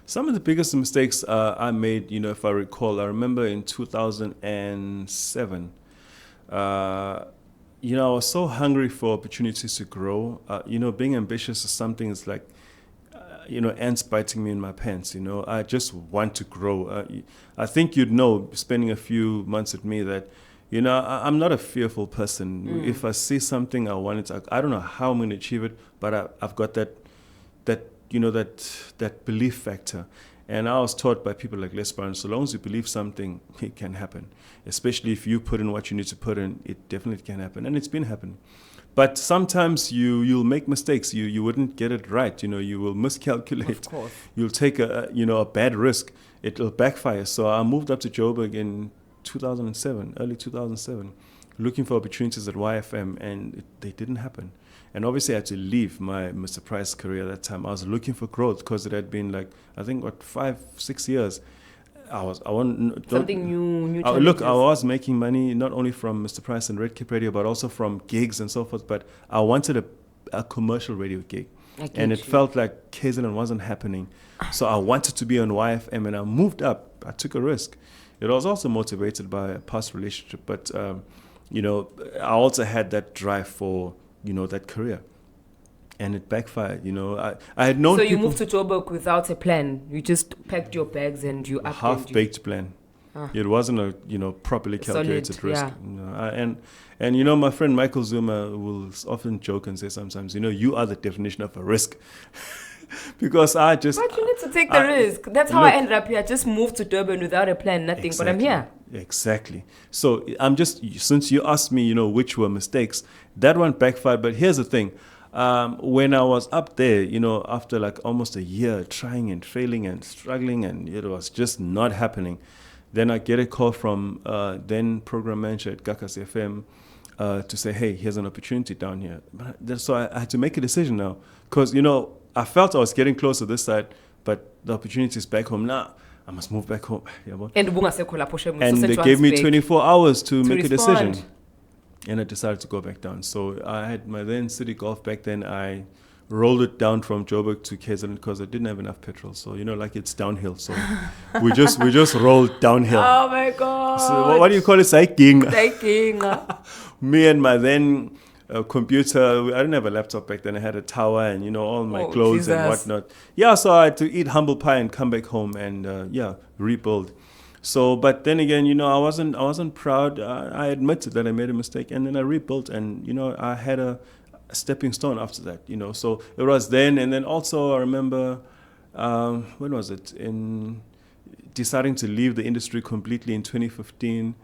Some of the biggest mistakes I made, if I recall, I remember in 2007, I was so hungry for opportunities to grow. Being ambitious is something that's like, ants biting me in my pants. I just want to grow. I think spending a few months with me, that, I'm not a fearful person. If I see something I want it, I don't know how I'm going to achieve it, but I've got that belief factor. And I was taught by people like Les Brown, so long as you believe something, it can happen. Especially if you put in what you need to put in, it definitely can happen. And it's been happening. But sometimes you'll make mistakes. You wouldn't get it right. You will miscalculate. Of course. You'll take a bad risk. It'll backfire. So I moved up to Joburg in 2007, early 2007, looking for opportunities at YFM, and they didn't happen. And obviously I had to leave my Mr. Price career at that time. I was looking for growth because it had been 5-6 years. Something new. Look, I was making money not only from Mr. Price and Red Cape Radio, but also from gigs and so forth. But I wanted a commercial radio gig. And it felt like KZN wasn't happening. So I wanted to be on YFM, and I moved up. I took a risk. It was also motivated by a past relationship. But, I also had that drive for that career, and it backfired. I had known. So you moved to Joburg without a plan. You just packed your bags and you half-baked plan. It wasn't a properly calculated solid, risk. yeah. And my friend Michael Zuma will often joke and say sometimes, you are the definition of a risk. Because But you need to take the risk. That's how I ended up here. I just moved to Durban without a plan, nothing. Exactly. But I'm here. Exactly. So since you asked me, which were mistakes, that one backfired. But here's the thing. When I was up there, after almost a year trying and failing and struggling, and it was just not happening, then I get a call from then program manager at Gakas FM to say, hey, here's an opportunity down here. So I had to make a decision now, because, I felt I was getting close to this side, but the opportunity is back home now. I must move back home. And they gave me 24 hours to make respond. A decision. And I decided to go back down. So I had my then City Golf back then. I rolled it down from Joburg to KZN because I didn't have enough petrol. So, it's downhill. So we just rolled downhill. Oh, my God. So what do you call it? Cycling. Cycling. Me and my then a computer. I didn't have a laptop back then. I had a tower and, all my Oh, clothes and Jesus. whatnot. Yeah, so I had to eat humble pie and come back home and, rebuild. So, but then again, I wasn't proud. I admitted that I made a mistake, and then I rebuilt, and I had a stepping stone after that. So it was then, and then also I remember, when was it? In deciding to leave the industry completely in 2015.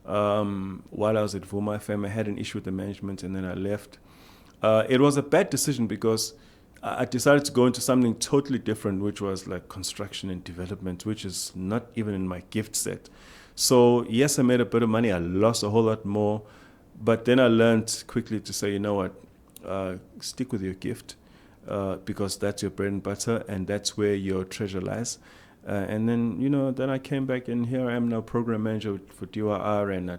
While I was at Vuma FM, I had an issue with the management, and then I left. It was a bad decision because I decided to go into something totally different, which was like construction and development, which is not even in my gift set. So yes, I made a bit of money. I lost a whole lot more, but then I learned quickly to say, you know what, stick with your gift, because that's your bread and butter, and that's where your treasure lies. And then, then I came back, and here I am now, program manager for DYR, and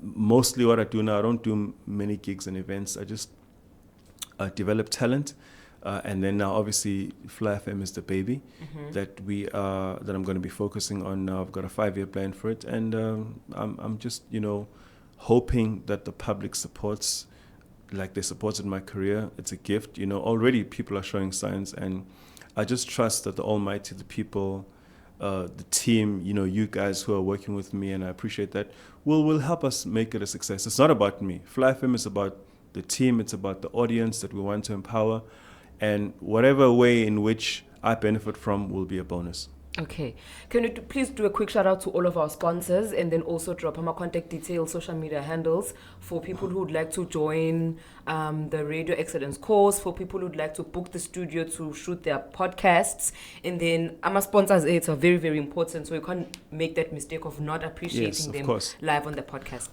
mostly what I do now, I don't do many gigs and events. I just develop talent, and then now obviously Fly FM is the baby that I'm going to be focusing on now. I've got a 5-year plan for it, and I'm just hoping that the public supports like they supported my career. It's a gift. Already people are showing signs, and I just trust that the Almighty, the people, the team, you guys who are working with me, and I appreciate that, will help us make it a success. It's not about me. Fly FM is about the team. It's about the audience that we want to empower, and whatever way in which I benefit from will be a bonus. Okay. Can you please do a quick shout out to all of our sponsors, and then also drop our contact details, social media handles for people who would like to join the Radio Excellence course, for people who would like to book the studio to shoot their podcasts. And then our sponsors are very, very important, so you can't make that mistake of not appreciating them live on the podcast.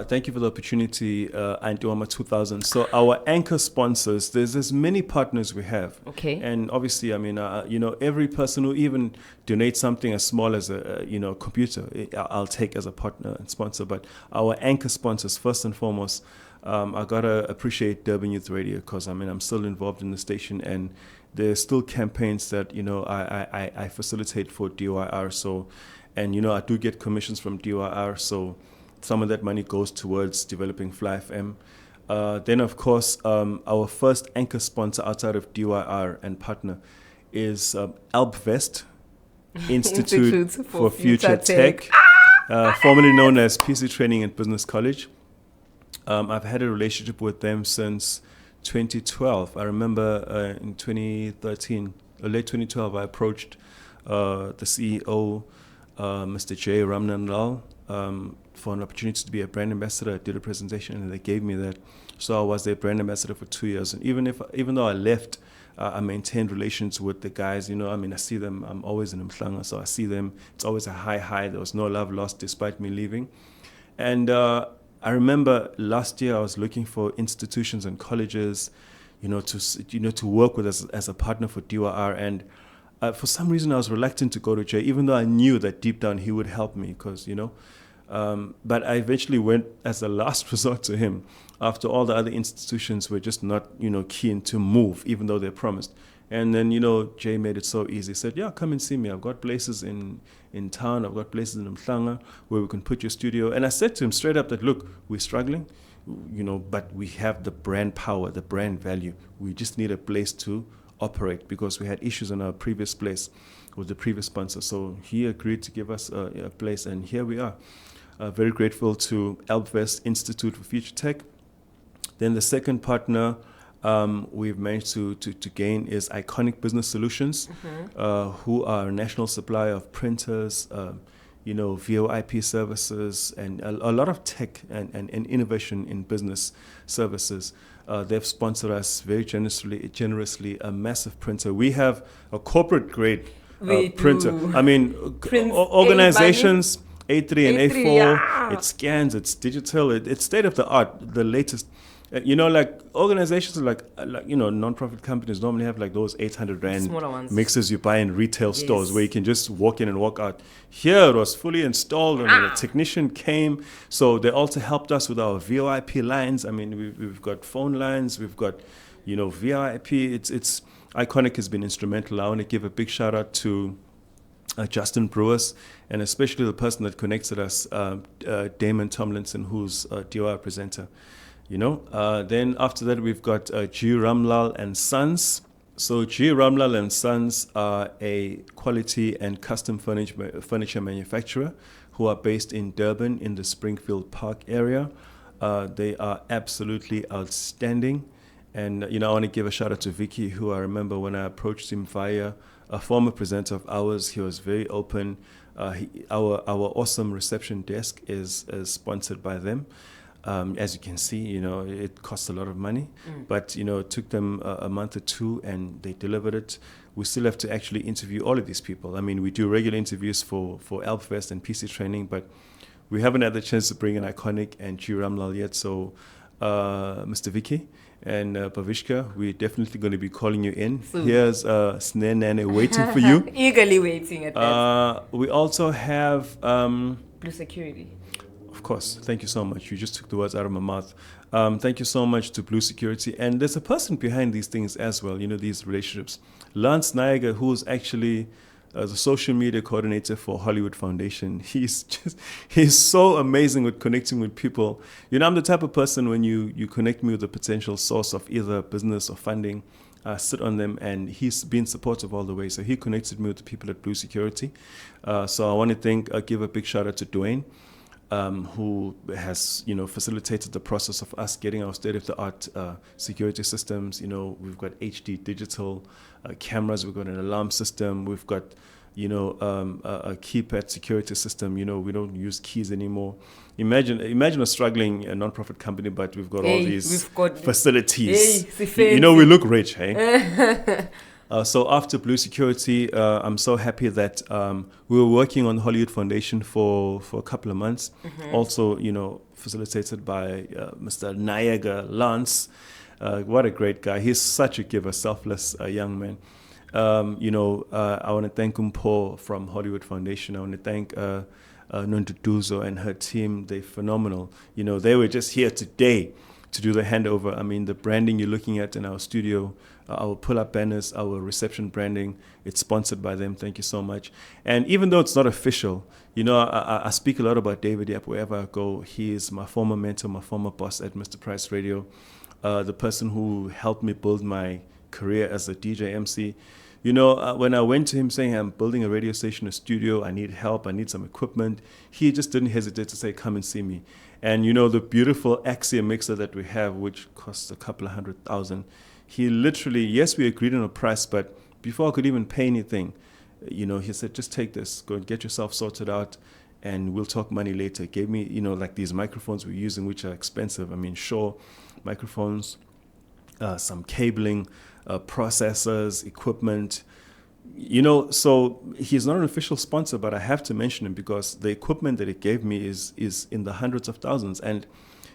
Thank you for the opportunity, Antuama 2000. So our anchor sponsors, there's many partners we have. Okay. And obviously, I mean, every person who even donates something as small as a computer, I'll take as a partner and sponsor. But our anchor sponsors, first and foremost, I gotta appreciate Durban Youth Radio, because I'm still involved in the station, and there's still campaigns that I facilitate for DYR. So, and I do get commissions from DYR. So some of that money goes towards developing Fly FM. Then, of course, our first anchor sponsor outside of DYR and partner is AlpVest, Institute for Future Tech, formerly known as PC Training and Business College. I've had a relationship with them since 2012. I remember in 2013, late 2012, I approached the CEO, Mr. J. Ramnanlal, for an opportunity to be a brand ambassador. I did a presentation, and they gave me that. So I was their brand ambassador for 2 years. And even though I left, I maintained relations with the guys. I see them. I'm always in Mhlanga, so I see them. It's always a high. There was no love lost despite me leaving. And I remember last year I was looking for institutions and colleges, to work with as a partner for DYR. And for some reason I was reluctant to go to Jay, even though I knew that deep down he would help me, because but I eventually went as a last resort to him after all the other institutions were just not keen to move, even though they promised. And then Jay made it so easy. He said, yeah, come and see me. I've got places in town. I've got places in Mhlanga where we can put your studio. And I said to him straight up that, look, we're struggling, but we have the brand power, the brand value. We just need a place to operate, because we had issues in our previous place with the previous sponsor. So he agreed to give us a place, and here we are. Very grateful to AlpVest, Institute for Future Tech. Then the second partner we've managed to gain is Iconic Business Solutions, who are a national supplier of printers, VoIP services, and a lot of tech and innovation in business services. They've sponsored us very generously a massive printer. We have a corporate grade printer. I mean, organizations, A3 and A4, yeah. It scans, it's digital, it's state of the art, the latest. Like organizations like non-profit companies normally have like those 800 rand mixers you buy in retail stores where you can just walk in and walk out. Here it was fully installed, and a technician came. So they also helped us with our VoIP lines. I mean, we've got phone lines, we've got, VoIP. It's Iconic has been instrumental. I want to give a big shout out to Justin Brewers, and especially the person that connected us, Damon Tomlinson, who's a DOR presenter. Then after that, we've got G. Ramlal and Sons. So G. Ramlal and Sons are a quality and custom furniture manufacturer who are based in Durban in the Springfield Park area. They are absolutely outstanding. And, I want to give a shout out to Vicky, who I remember when I approached him via a former presenter of ours, he was very open. Our awesome reception desk is sponsored by them. As you can see, it costs a lot of money, but, it took them a month or two and they delivered it. We still have to actually interview all of these people. I mean, we do regular interviews for AlpFest and PC training, but we haven't had the chance to bring in Iconic and G. Ramlal yet. So, Mr. Vicky and Pavishka, we're definitely going to be calling you in. Soon. Here's Sneh Nane waiting for you. Eagerly waiting at that. We also have... Blue Security. Of course. Thank you so much. You just took the words out of my mouth. Thank you so much to Blue Security. And there's a person behind these things as well, these relationships. Lance Niagara, who's actually the social media coordinator for Hollywood Foundation. He's so amazing with connecting with people. I'm the type of person when you connect me with a potential source of either business or funding, I sit on them, and he's been supportive all the way. So he connected me with the people at Blue Security. So I want to give a big shout out to Dwayne. Who has, facilitated the process of us getting our state-of-the-art security systems. We've got HD digital cameras, we've got an alarm system, we've got, a keypad security system. We don't use keys anymore. Imagine a struggling non-profit company, but we've got all these facilities. We look rich, hey? So after Blue Security, I'm so happy that we were working on Hollywood Foundation for a couple of months. Mm-hmm. Also, facilitated by Mr. Niagara Lance. What a great guy. He's such a giver, selfless young man. I want to thank Umpo from Hollywood Foundation. I want to thank Nonduduzo and her team. They're phenomenal. They were just here today to do the handover. I mean, the branding you're looking at in our studio, our pull-up banners, our reception branding, it's sponsored by them. Thank you so much. And even though it's not official, I speak a lot about David Yap wherever I go. He is my former mentor, my former boss at Mr. Price Radio, the person who helped me build my career as a DJ MC. When I went to him saying, I'm building a radio station, a studio, I need help, I need some equipment, he just didn't hesitate to say, come and see me. And the beautiful Axia mixer that we have, which costs a couple of $100,000, he literally, yes, we agreed on a price, but before I could even pay anything, he said, just take this, go and get yourself sorted out, and we'll talk money later. Gave me, like these microphones we're using, which are expensive. I mean, Shure microphones, some cabling, processors, equipment. So he's not an official sponsor, but I have to mention him because the equipment that he gave me is in the hundreds of thousands. And,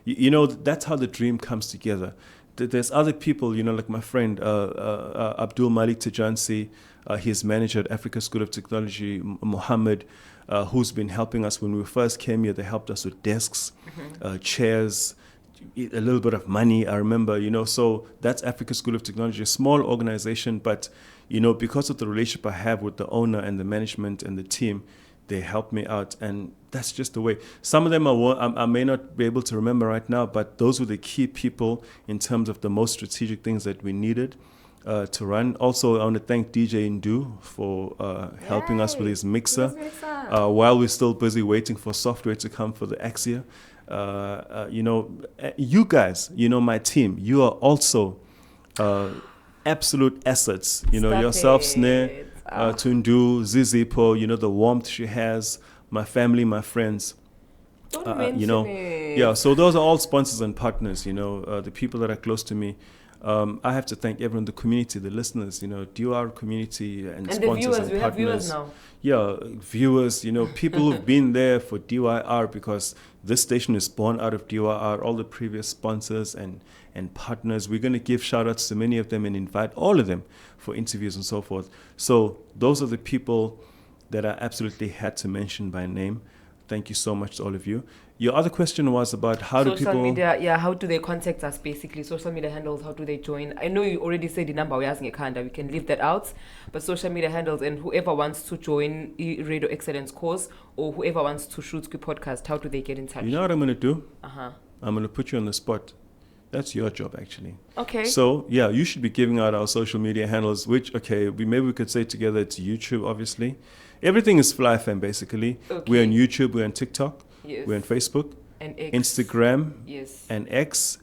that's how the dream comes together. There's other people, like my friend Abdul Malik Tajansi, his manager at Africa School of Technology, Mohammed, who's been helping us. When we first came here, they helped us with desks, chairs, a little bit of money. I remember, so that's Africa School of Technology, a small organization, but, because of the relationship I have with the owner and the management and the team, they helped me out. And that's just the way. Some of them I may not be able to remember right now, but those were the key people in terms of the most strategic things that we needed to run. Also, I want to thank DJ Mdu for helping us with his mixer while we're still busy waiting for software to come for the Axia. You guys, my team, you are also absolute assets. Yourself, Sneh, Tundu, Zizipo, the warmth she has, my family, my friends. Don't mention it. Yeah, so those are all sponsors and partners, the people that are close to me. I have to thank everyone, the community, the listeners, DUR community and sponsors the viewers, and we partners. have viewers now. Yeah, viewers, people who've been there for DYR because this station is born out of DYR, all the previous sponsors and partners. We're going to give shout outs to many of them and invite all of them for interviews and so forth. So those are the people that I absolutely had to mention by name. Thank you so much to all of you. Your other question was about how do people... Social media, how do they contact us basically? Social media handles, how do they join? I know you already said the number we're asking Ekanda, we can leave that out. But social media handles and whoever wants to join Radio Excellence course or whoever wants to shoot the podcast, how do they get in touch? You know what I'm going to do? Uh-huh. I'm going to put you on the spot. That's your job, actually. Okay. So, yeah, you should be giving out our social media handles, which, okay, maybe we could say together it's YouTube, obviously. Everything is Fly FM, basically. Okay. We're on YouTube, we're on TikTok, Yes. we're on Facebook, And X. Instagram, Yes. and X.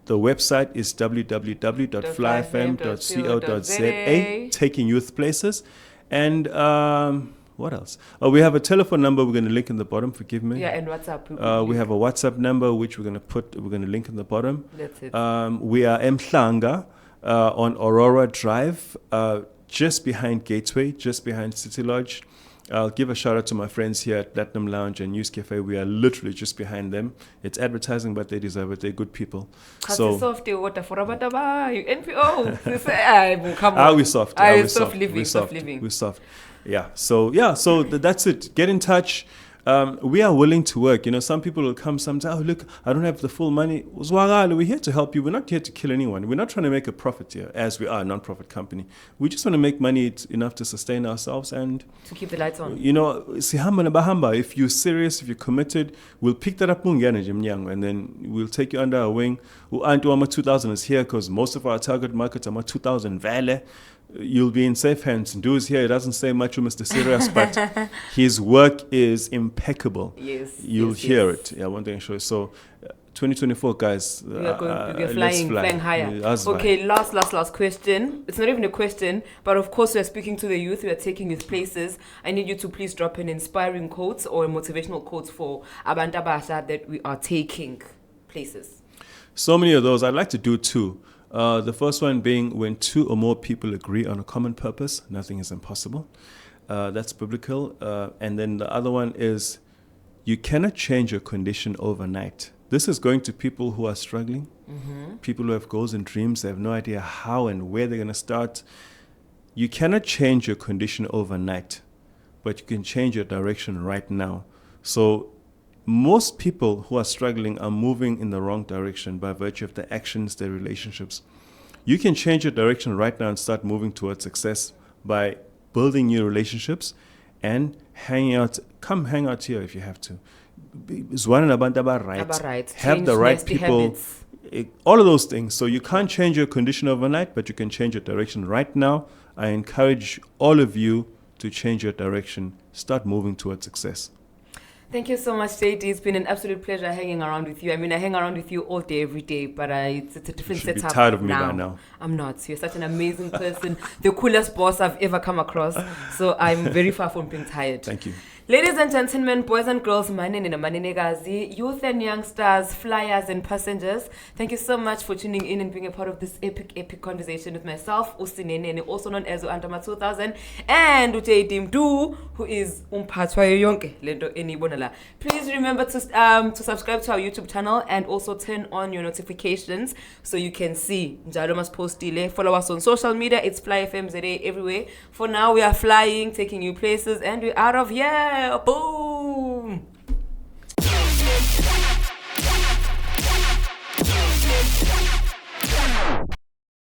The website is www.flyfm.co.za, taking youth places. And what else? We have a telephone number we're going to link in the bottom, forgive me. Yeah, and WhatsApp. We have a WhatsApp number which we're going to link in the bottom. That's it. We are Mhlanga on Aurora Drive, just behind Gateway, just behind City Lodge. I'll give a shout out to my friends here at Platinum Lounge and News Cafe. We are literally just behind them. It's advertising, but they deserve it. They're good people. So you NPO. Come on. we're soft. We're We're soft soft. living. We're soft. Yeah. So that's it. Get in touch. We are willing to work. Some people will come sometimes, oh, look, I don't have the full money. We're here to help you. We're not here to kill anyone. We're not trying to make a profit here, as we are a non-profit company. We just want to make money enough to sustain ourselves and to keep the lights on. Sihamba na bahamba. If you're serious, if you're committed, we'll pick that up and then we'll take you under our wing. Antu 2000 is here because most of our target markets are 2000 vale. You'll be in safe hands. Ndu's here. It doesn't say much to Mr. Serious, but his work is impeccable. Yes. You'll hear it. Yeah, one thing to show you. So, 2024, guys. We're flying higher. Okay, last question. It's not even a question, but of course, we're speaking to the youth. We are taking youth places. I need you to please drop an inspiring quotes or motivational quotes for Abantu Abasha that we are taking places. So many of those. I'd like to do two. The first one being, when two or more people agree on a common purpose, nothing is impossible. That's biblical. And then the other one is, you cannot change your condition overnight. This is going to people who are struggling, people who have goals and dreams. They have no idea how and where they're going to start. You cannot change your condition overnight, but you can change your direction right now. So most people who are struggling are moving in the wrong direction by virtue of their actions, their relationships. You can change your direction right now and start moving towards success by building new relationships and hanging out. Come hang out here if you have to. Right. Have the right people. Habits. All of those things. So you can't change your condition overnight, but you can change your direction right now. I encourage all of you to change your direction. Start moving towards success. Thank you so much, JD. It's been an absolute pleasure hanging around with you. I mean, I hang around with you all day, every day, but it's a different setup. You should be tired of me by now. I'm not. You're such an amazing person, the coolest boss I've ever come across. So I'm very far from being tired. Thank you. Ladies and gentlemen, boys and girls, manene and maninegazi, youth and youngsters, flyers and passengers, thank you so much for tuning in and being a part of this epic conversation with myself, Usinene, also known as Antama 2000, and II JD Mdu, who is umphathwa yonke lento eniyibonala. Please remember to subscribe to our YouTube channel and also turn on your notifications so you can see njalo masipostile. Follow us on social media. It's Fly FM ZA everywhere. For now, we are flying, taking you places, and we're out of here. Boom!